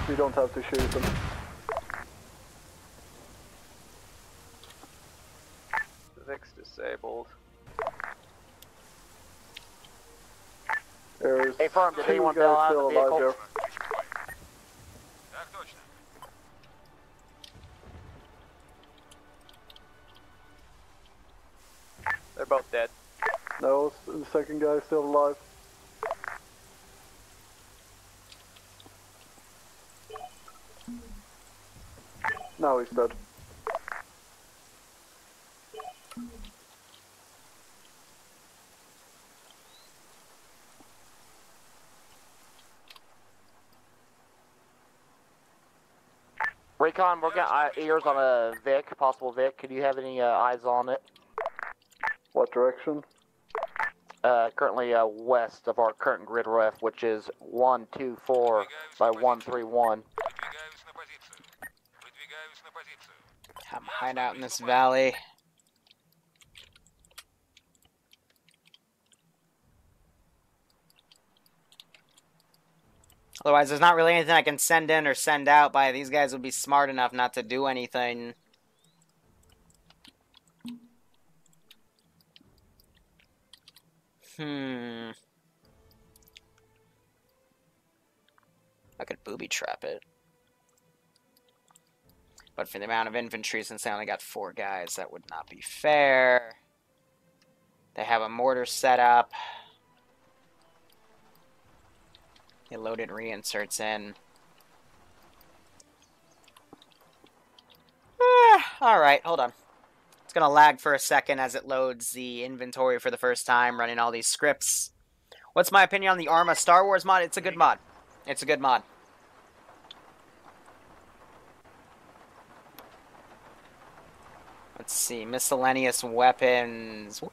We don't have to shoot them. Vic's disabled. There's hey, firm, did two anyone guys bail out still of the alive vehicle? here. They're both dead. No, the second guy is still alive. Now he's dead. Recon, we're got ears on a Vic, possible Vic. Could you have any eyes on it? What direction? Currently west of our current grid ref, which is 124 by 131. I'm hiding out in this valley. Otherwise, there's not really anything I can send in or send out by. These guys would be smart enough not to do anything. I could booby trap it. But for the amount of infantry, since I only got 4 guys, that would not be fair. They have a mortar set up. They loaded reinserts in. Alright, hold on. It's gonna lag for a second as it loads the inventory for the first time, running all these scripts. What's my opinion on the Arma Star Wars mod? It's a good mod. It's a good mod. Let's see, miscellaneous weapons. What?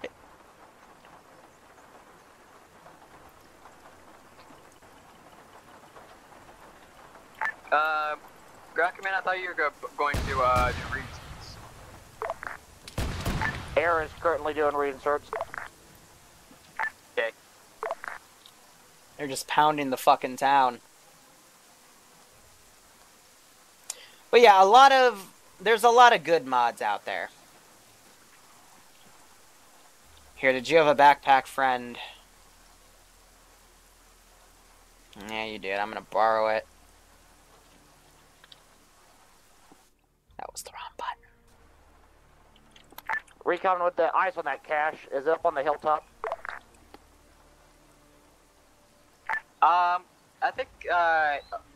Ground Command, I thought you were going to do reinserts. Air is currently doing reinserts. Okay. They're just pounding the fucking town. But yeah, there's a lot of good mods out there. Here, did you have a backpack friend? Yeah, you did. I'm gonna borrow it. That was the wrong button. Recon with the eyes on that cache. Is it up on the hilltop? I think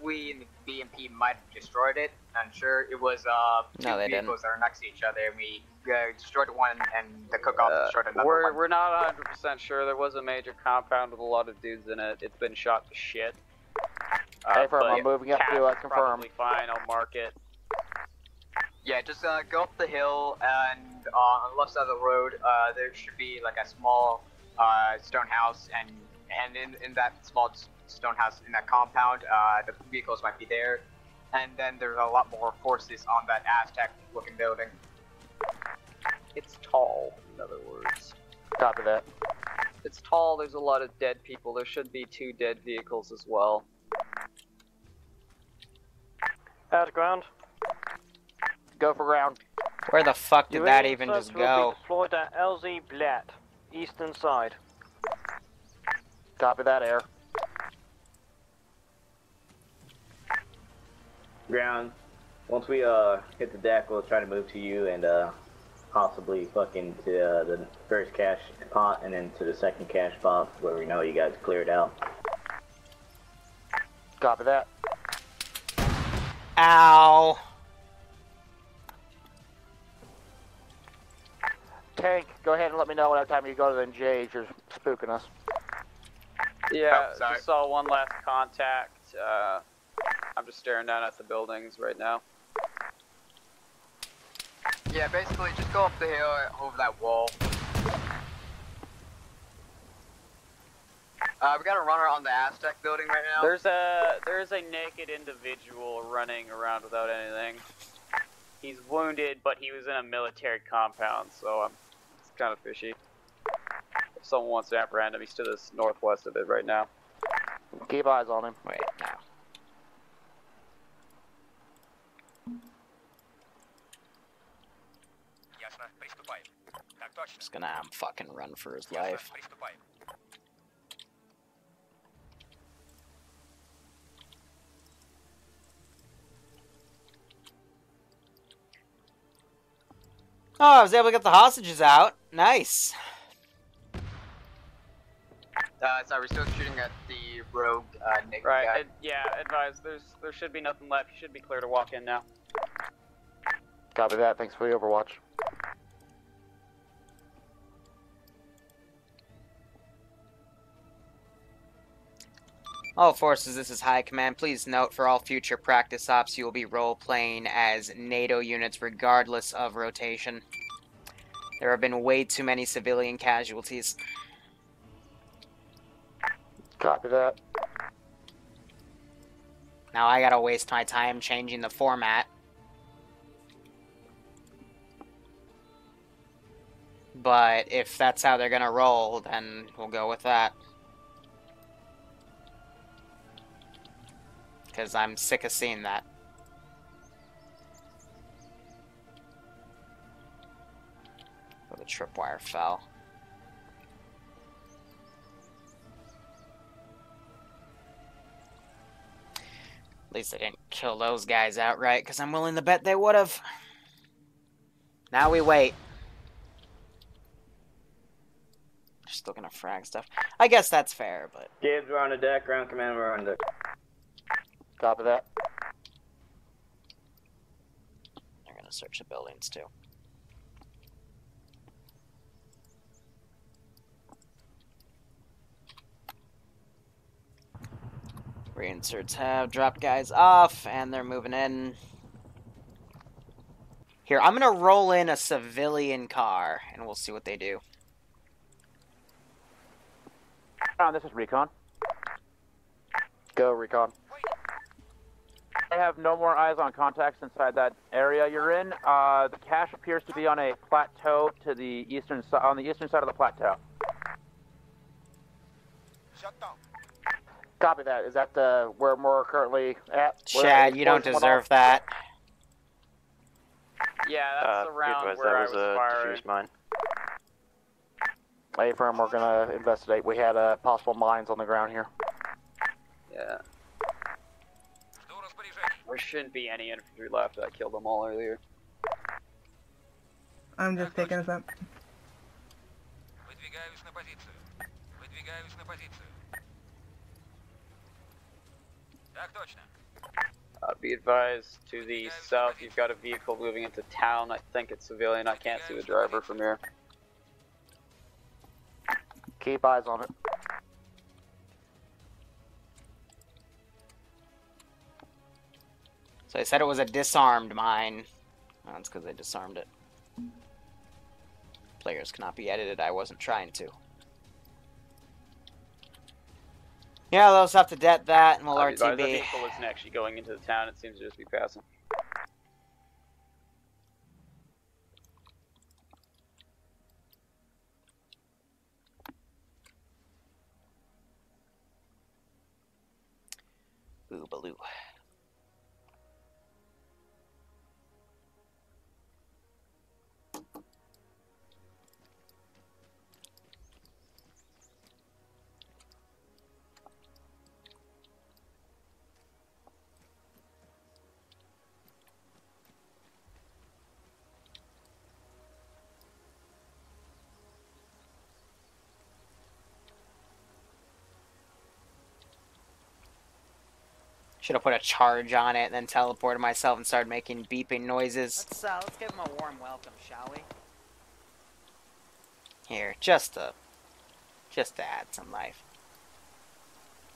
we in the BMP might have destroyed it. I'm sure it was two vehicles that are next to each other, and we destroyed one, and the cook-off destroyed another one. We're not 100% sure. There was a major compound with a lot of dudes in it. It's been shot to shit. Hey, firm, I'm moving up to confirm. Probably fine. I'll mark it. Yeah, just go up the hill, and on the left side of the road, there should be like a small stone house, and in that small stone house in that compound, the vehicles might be there, and then there's a lot more forces on that Aztec-looking building. It's tall, in other words. Copy that. It's tall. There's a lot of dead people. There should be 2 dead vehicles as well. Out of ground. Go for ground. Where the fuck did that even just go? Deployed at LZ Blatt, eastern side. Copy that, air. Ground. Once we hit the deck, we'll try to move to you and possibly fucking to the first cache spot and then to the second cache spot where we know you guys cleared out. Copy that. Ow. Tank, go ahead and let me know whenever time you go to the engage. You're spooking us. Yeah, just saw one last contact. I'm just staring down at the buildings right now. Yeah, basically just go up the hill over that wall. We got a runner on the Aztec building right now. There's a naked individual running around without anything. He's wounded, but he was in a military compound, so it's kind of fishy. If someone wants to apprehend him, he's to the northwest of it right now. Keep eyes on him. Wait, now. Just gonna fucking run for his life. Oh, I was able to get the hostages out. Nice. Sorry, we're still shooting at the rogue naked right, guy. Yeah, advise. There should be nothing left. You should be clear to walk in now. Copy that. Thanks for the overwatch. All forces, this is High Command. Please note, for all future practice ops, you will be role-playing as NATO units regardless of rotation. There have been way too many civilian casualties. Copy that. Now I gotta waste my time changing the format. But if that's how they're gonna roll, then we'll go with that. Because I'm sick of seeing that. Oh, the tripwire fell. At least I didn't kill those guys outright, because I'm willing to bet they would have. Now we wait. They're still gonna frag stuff. I guess that's fair, but... Gibbs, we're on the deck. Ground command, we're on the deck. Copy that. They're gonna search the buildings too. Reinserts have dropped guys off, and they're moving in. Here, I'm gonna roll in a civilian car, and we'll see what they do. This is Recon. Go, Recon. I have no more eyes on contacts inside that area you're in. The cache appears to be on a plateau to the eastern on the eastern side of the plateau. Shut down. Copy that. Is that where we're currently at? Chad, you don't deserve that. Yeah, that's around where I was firing. Mine. A-firm, we're gonna investigate. We had possible mines on the ground here. Yeah. There shouldn't be any infantry left. I killed them all earlier. I'm just taking this up. Выдвигаюсь на позицию. Выдвигаюсь на позицию. Так точно. Be advised, to the south, you've got a vehicle moving into town. I think it's civilian. I can't see the driver from here. Keep eyes on it. So they said it was a disarmed mine. Well, that's because they disarmed it. Players cannot be edited. I wasn't trying to. Yeah, they'll just have to det that, and we'll RTB. The vehicle isn't actually going into the town. It seems to just be passing. Boobaloo. Should have put a charge on it and then teleported myself and started making beeping noises. Let's give him a warm welcome, shall we? Here, just to add some life.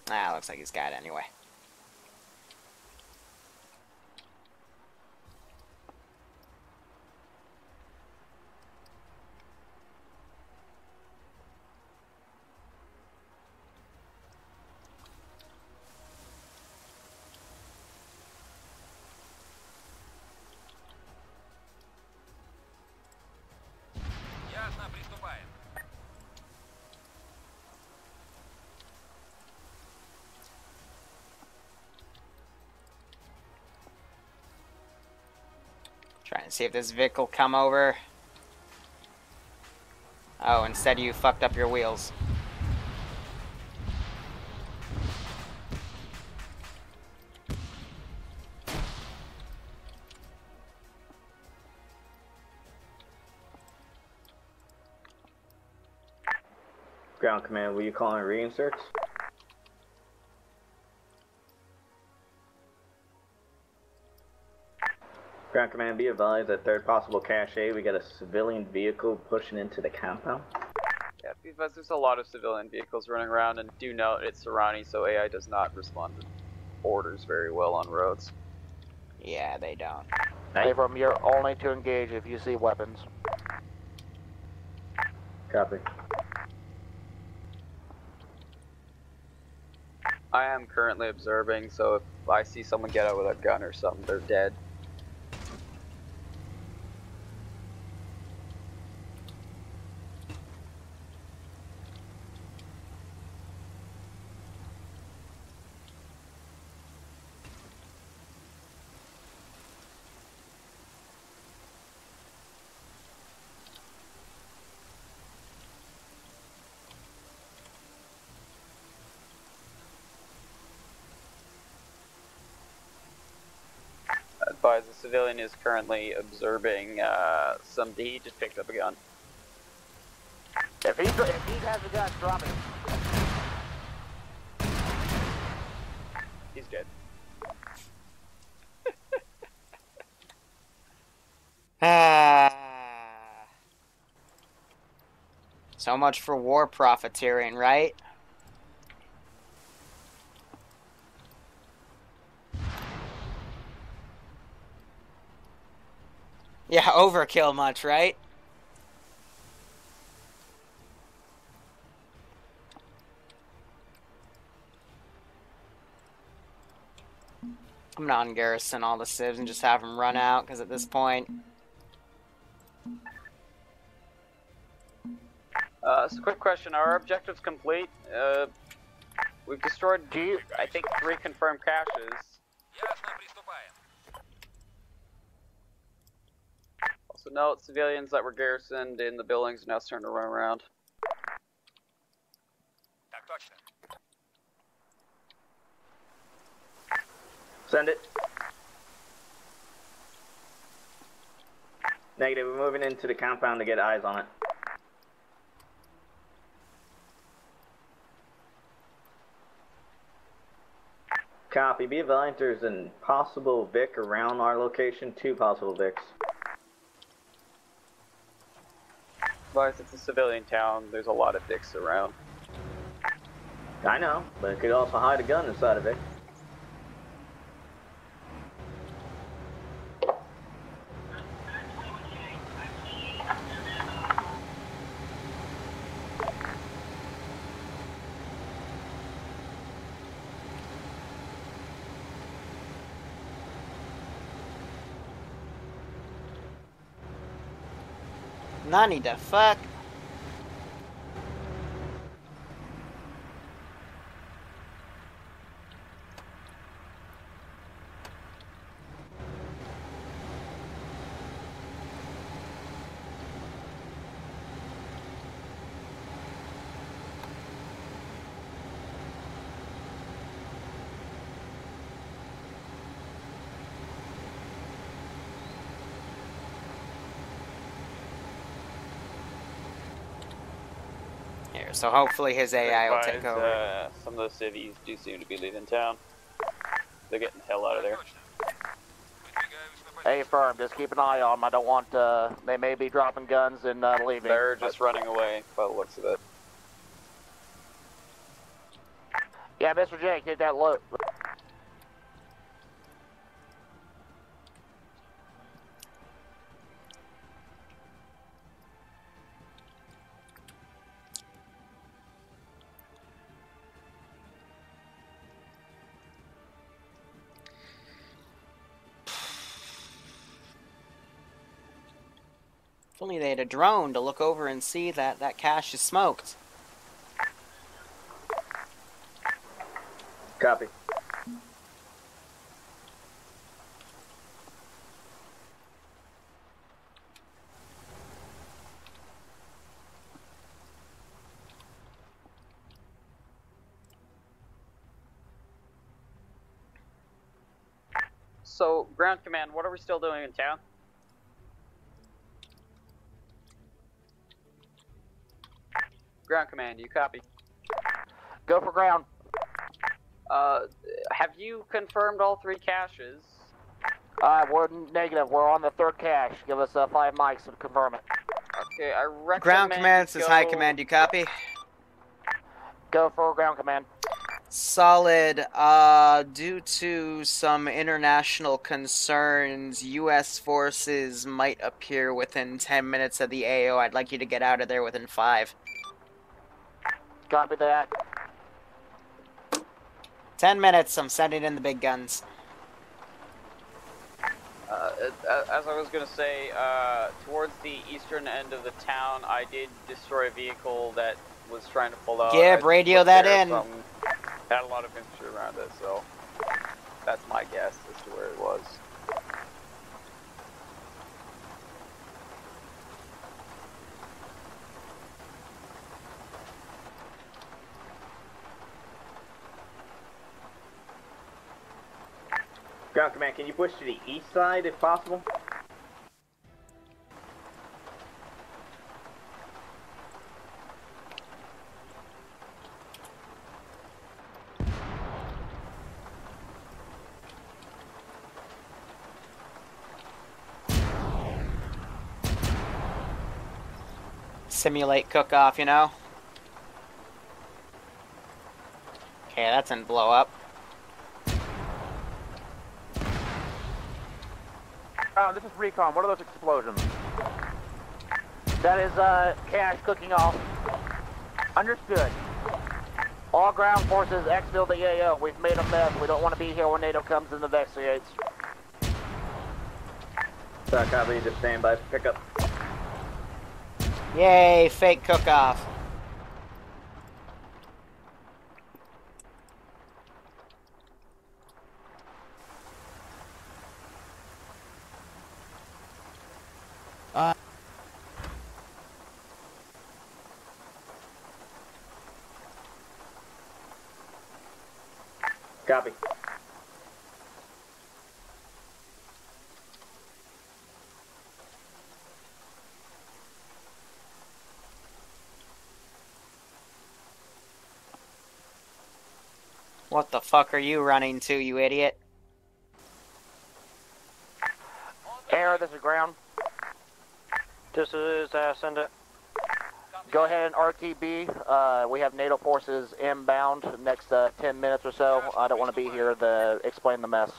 Ah, looks like he's got it anyway. Ясно, приступаем. Trying to see if this Vic will come over. Oh, instead you fucked up your wheels. Ground command, will you call in reinserts? Ground command, be advised that third possible cache, we got a civilian vehicle pushing into the compound. Yeah, because there's a lot of civilian vehicles running around, and do note it's Serrani, so AI does not respond to orders very well on roads. Yeah, they don't. A-firm, you're only to engage if you see weapons. Copy. I am currently observing, so if I see someone get out with a gun or something, they're dead. Advise the civilian is currently observing he just picked up a gun. If he has a gun, drop it. He's dead. So much for war profiteering, right? Yeah, overkill much, right? I'm gonna un-garrison all the civs and just have them run out, because at this point... So quick question, are our objectives complete? We've destroyed, I think, 3 confirmed caches. Also note, civilians that were garrisoned in the buildings are now starting to run around. Send it. Negative, we're moving into the compound to get eyes on it. Copy. Be advised there's a possible Vic around our location. 2 possible Vics. But it's a civilian town, there's a lot of dicks around. I know, but it could also hide a gun inside of it. Nani the fuck? So hopefully his AI will take over. Some of those civvies do seem to be leaving town. They're getting the hell out of there. Hey, firm, just keep an eye on them. I don't want, they may be dropping guns and leaving. They're just running away by the looks of it. Yeah, Mr. Jake, hit that look. If only they had a drone to look over and see that that cache is smoked. Copy. So, ground command, what are we still doing in town? Ground command, you copy? Go for ground. Have you confirmed all 3 caches? We're negative. We're on the 3rd cache. Give us 5 mics to confirm it. Okay, I recommend Ground command says high command, you copy? Go for ground command. Solid. Due to some international concerns, U.S. forces might appear within 10 minutes of the AO. I'd like you to get out of there within 5. Copy that. 10 minutes, I'm sending in the big guns. As I was going to say, towards the eastern end of the town, I did destroy a vehicle that was trying to pull out. Gib, radio that in. Had a lot of infantry around it, so that's my guess as to where it was. Ground command, can you push to the east side if possible? Simulate cook-off, you know? Okay, that didn't blow up. This is Recon. What are those explosions? That is cash cooking off. Understood. All ground forces exfil the AO. We've made a mess. We don't want to be here when NATO comes and investigates. Copy, just stand by for pickup. Yay, fake cook-off. Copy. What the fuck are you running to, you idiot? Air, this is ground. This is send it. Go ahead and RTB. We have NATO forces inbound next 10 minutes or so. I don't want to be here to explain the mess.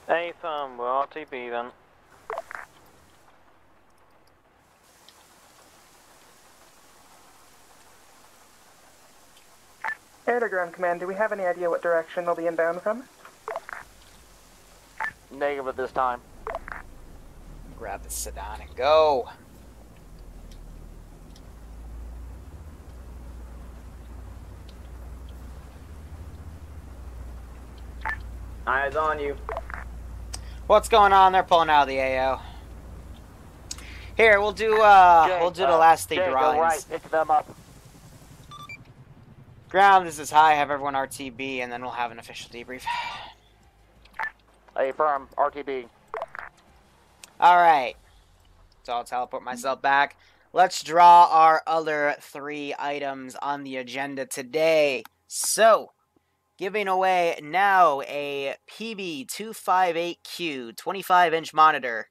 Hey, firm, we're RTB then. Air to ground command, do we have any idea what direction they'll be inbound from? Negative at this time. Grab the sedan and go. Eyes on you. What's going on? They're pulling out of the AO. Here, we'll do the last three Jay, drawings. go right, pick them up. Ground, this is high. Have everyone RTB, and then we'll have an official debrief. Hey, firm, RTB. All right. So I'll teleport myself back. Let's draw our other 3 items on the agenda today. So, giving away now a PB258Q 25-inch monitor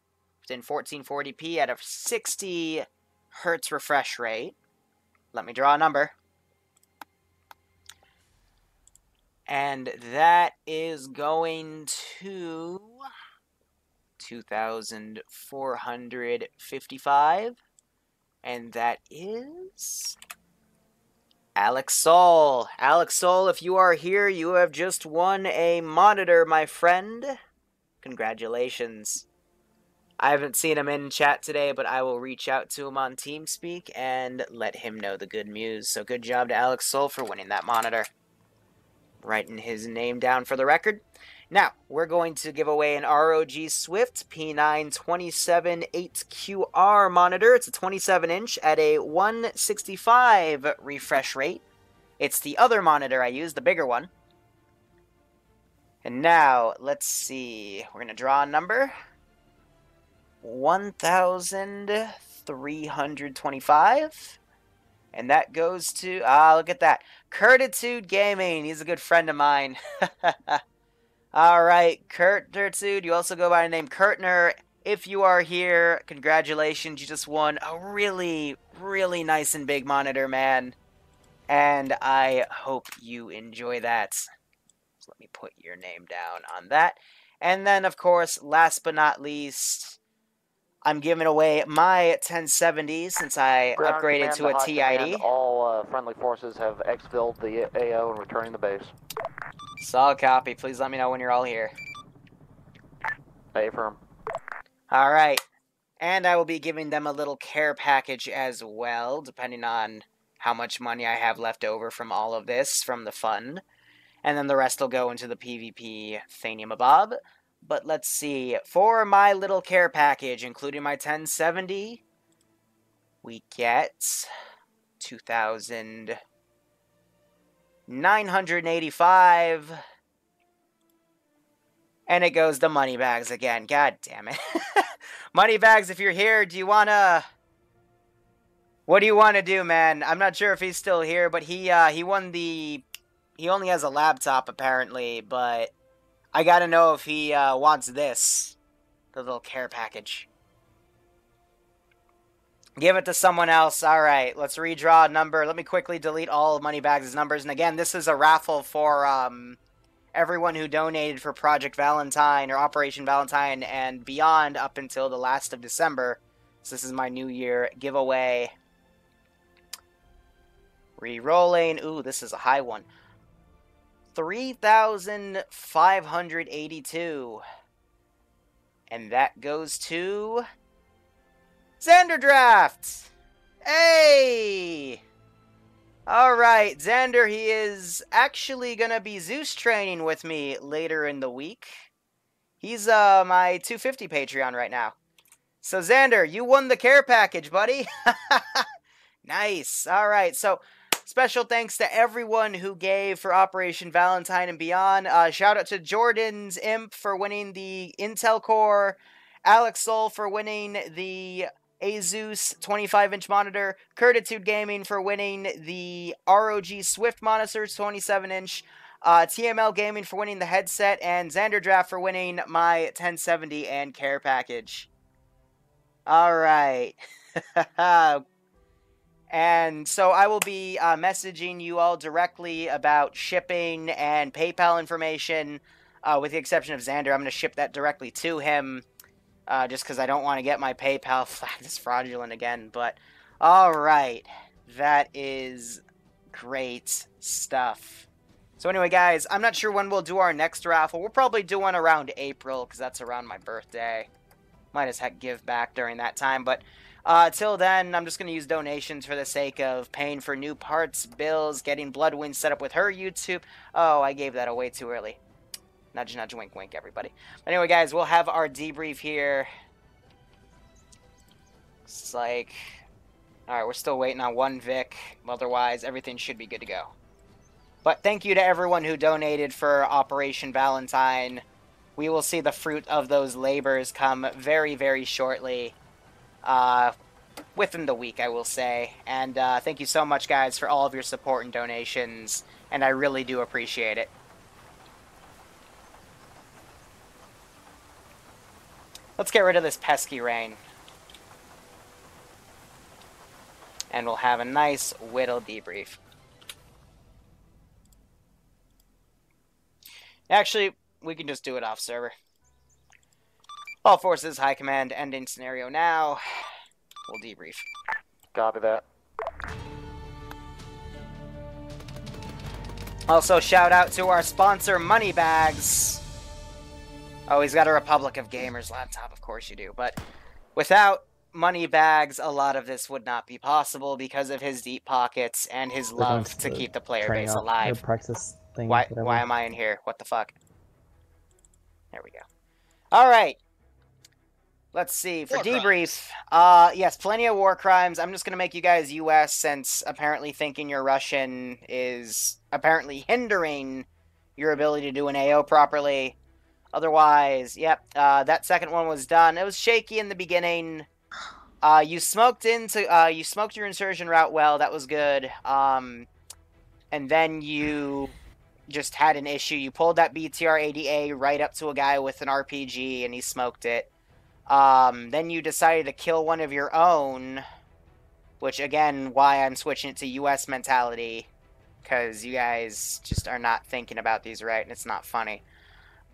in 1440p at a 60 hertz refresh rate. Let me draw a number. And that is going to 2,455. And that is Alex Soul. Alex Soul, if you are here, you have just won a monitor, my friend. Congratulations. I haven't seen him in chat today, but I will reach out to him on TeamSpeak and let him know the good news. So good job to Alex Soul for winning that monitor. Writing his name down for the record. Now, we're going to give away an ROG Swift P927-8QR monitor. It's a 27-inch at a 165 refresh rate. It's the other monitor I use, the bigger one. And now, let's see. We're going to draw a number. 1,325. And that goes to, look at that. Curtitude Gaming. He's a good friend of mine. Alright, Curtitude. You also go by the name Kurtner. If you are here, congratulations. You just won a really, really nice and big monitor, man. And I hope you enjoy that. So let me put your name down on that. And then, of course, last but not least, I'm giving away my 1070 since I upgraded to a TID. All friendly forces have exfilled the AO and returning the base. Solid copy. Please let me know when you're all here. Hey, firm. Alright. And I will be giving them a little care package as well, depending on how much money I have left over from all of this, from the fund. And then the rest will go into the PvP thingamabob. But let's see, for my little care package, including my 1070, we get 2,985. And it goes to Moneybags again. God damn it. Moneybags, if you're here, do you want to... What do you want to do, man? I'm not sure if he's still here, but he won the... He only has a laptop, apparently, but... I gotta know if he wants this. The little care package. Give it to someone else. Alright, let's redraw a number. Let me quickly delete all of Moneybags' numbers. And again, this is a raffle for everyone who donated for Project Valentine or Operation Valentine and beyond up until the last of December. So this is my New Year giveaway. Re-rolling. Ooh, this is a high one. 3,582. And that goes to Xander Draft. Hey! Alright, Xander, he is actually gonna be Zeus training with me later in the week. He's my 250 Patreon right now. So Xander, you won the care package, buddy. Nice. Alright, so special thanks to everyone who gave for Operation Valentine and beyond. Shout out to Jordan's Imp for winning the Intel Core, Alex Soul for winning the Asus 25-inch monitor, Curtitude Gaming for winning the ROG Swift monitor 27-inch, TML Gaming for winning the headset, and Xander Draft for winning my 1070 and care package. Alright. And so I will be messaging you all directly about shipping and PayPal information, with the exception of Xander. I'm going to ship that directly to him. Just because I don't want to get my PayPal flagged as fraudulent again. But, alright. That is great stuff. So anyway, guys, I'm not sure when we'll do our next raffle. We'll probably do one around April, because that's around my birthday. Might as heck give back during that time. But, till then, I'm just going to use donations for the sake of paying for new parts, bills, getting Bloodwind set up with her YouTube. Oh, I gave that away too early. Nudge, nudge, wink, wink, everybody. But anyway, guys, we'll have our debrief here. It's like... Alright, we're still waiting on one Vic. Otherwise, everything should be good to go. But thank you to everyone who donated for Operation Valentine. We will see the fruit of those labors come very, very shortly. Within the week, I will say. And thank you so much, guys, for all of your support and donations. And I really do appreciate it. Let's get rid of this pesky rain. And we'll have a nice whittle debrief. Actually, we can just do it off server. All forces, high command, ending scenario now. We'll debrief. Copy that. Also, shout out to our sponsor, Moneybags. Oh, he's got a Republic of Gamers laptop, of course you do. But without Moneybags, a lot of this would not be possible because of his deep pockets and his love to keep the player base alive. Why am I in here? What the fuck? There we go. Alright. Let's see. For debrief, yes, plenty of war crimes. I'm just going to make you guys US since apparently thinking you're Russian is apparently hindering your ability to do an AO properly. Otherwise, yep, that second one was done. It was shaky in the beginning. You smoked your insurgent route well. That was good. And then you just had an issue. You pulled that BTR-80A right up to a guy with an RPG, and he smoked it. Then you decided to kill one of your own, which, again, why I'm switching it to US mentality, because you guys just are not thinking about these right, and it's not funny.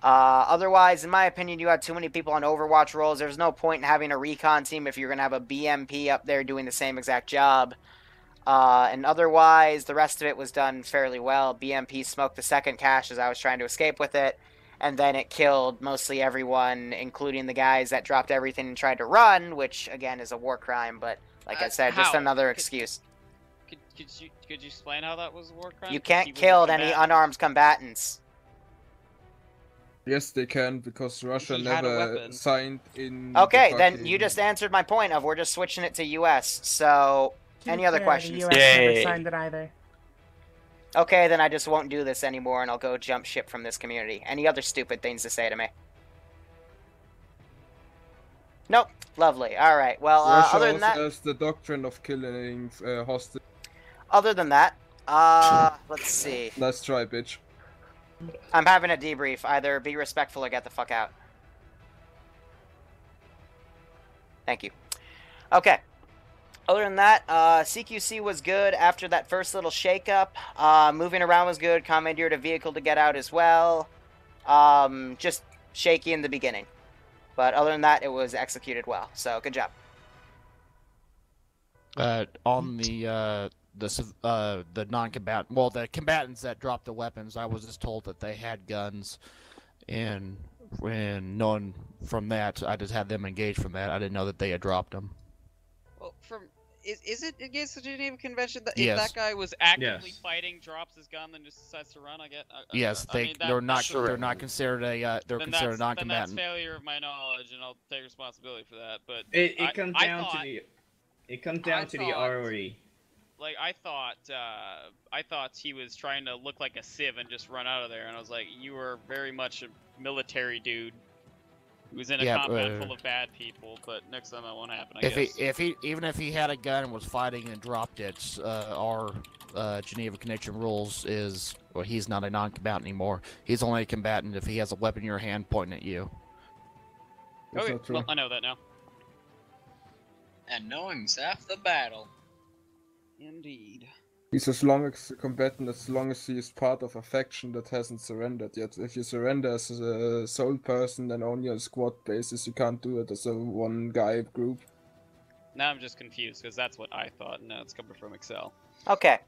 Otherwise, in my opinion, you had too many people on Overwatch roles. There's no point in having a recon team if you're going to have a BMP up there doing the same exact job. And otherwise, the rest of it was done fairly well. BMP smoked the second cache as I was trying to escape with it, and then it killed mostly everyone, including the guys that dropped everything and tried to run, which, again, is a war crime, but, like I said, just another excuse. Could you explain how that was a war crime? You can't kill any unarmed combatants. Yes, they can, because Russia never signed in... Okay, then you just answered my point of we're just switching it to US, so... Any other questions? The US never signed it either. Okay, then I just won't do this anymore, and I'll go jump ship from this community. Any other stupid things to say to me? Nope. Lovely. Alright, well, other than that... Russia also has the doctrine of killing hostages. Other than that, let's see. Let's try, bitch. I'm having a debrief. Either be respectful or get the fuck out. Thank you. Okay. Other than that, CQC was good after that first little shakeup. Moving around was good. Commandeered a vehicle to get out as well. Just shaky in the beginning. But other than that, it was executed well. So, good job. On the non-combatant, well, the combatants that dropped the weapons, I was just told that they had guns, and knowing from that, I just had them engaged from that. I didn't know that they had dropped them. Well, is it against the Geneva Convention that Yes. if that guy was actively fighting, drops his gun, then just decides to run? Yes, they're not considered a they're considered a non-combatant. Then that's failure of my knowledge, and I'll take responsibility for that. But it comes down to the ROE. Like I thought he was trying to look like a civ and just run out of there, and I was like, you are very much a military dude. He was in a compound full of bad people, but next time that won't happen. I guess. Even if he had a gun and was fighting and dropped it, our Geneva Convention rules is, well, he's not a non-combatant anymore. He's only a combatant if he has a weapon in your hand pointing at you. Okay, well, I know that now. And knowing's half the battle. Indeed. He's as long as a combatant, as long as he is part of a faction that hasn't surrendered yet. If you surrender as a sole person, then only on squad basis, you can't do it as a one-guy group. Now I'm just confused, because that's what I thought, and now it's coming from Excel. Okay.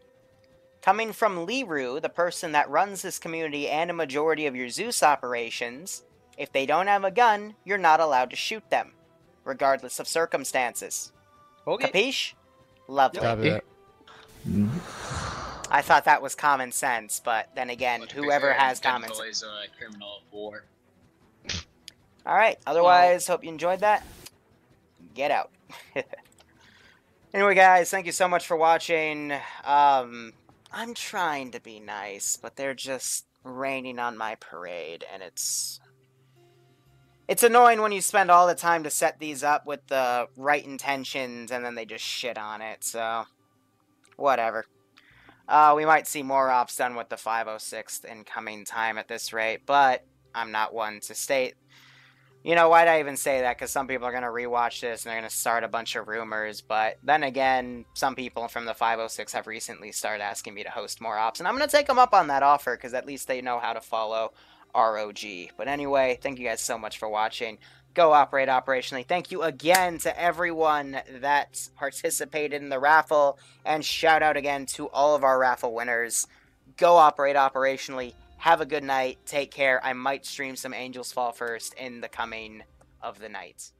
Coming from Liru, the person that runs this community and a majority of your Zeus operations, if they don't have a gun, you're not allowed to shoot them, regardless of circumstances. Okay. Capiche? Lovely. Yep. I thought that was common sense, but then again, whoever has common sense. Is a criminal of war. Alright, otherwise, hope you enjoyed that. Get out. Anyway, guys, thank you so much for watching. I'm trying to be nice, but they're just raining on my parade, and it's annoying when you spend all the time to set these up with the right intentions, and then they just shit on it, so whatever. We might see more ops done with the 506th in coming time at this rate, but I'm not one to state. You know, why'd I even say that? Because some people are going to rewatch this and they're going to start a bunch of rumors, but then again, some people from the 506 have recently started asking me to host more ops, and I'm going to take them up on that offer, because at least they know how to follow ROG. But anyway, thank you guys so much for watching. Go operate operationally. Thank you again to everyone that participated in the raffle, and shout out again to all of our raffle winners. Go operate operationally. Have a good night. Take care. I might stream some Angels Fall First in the coming of the night.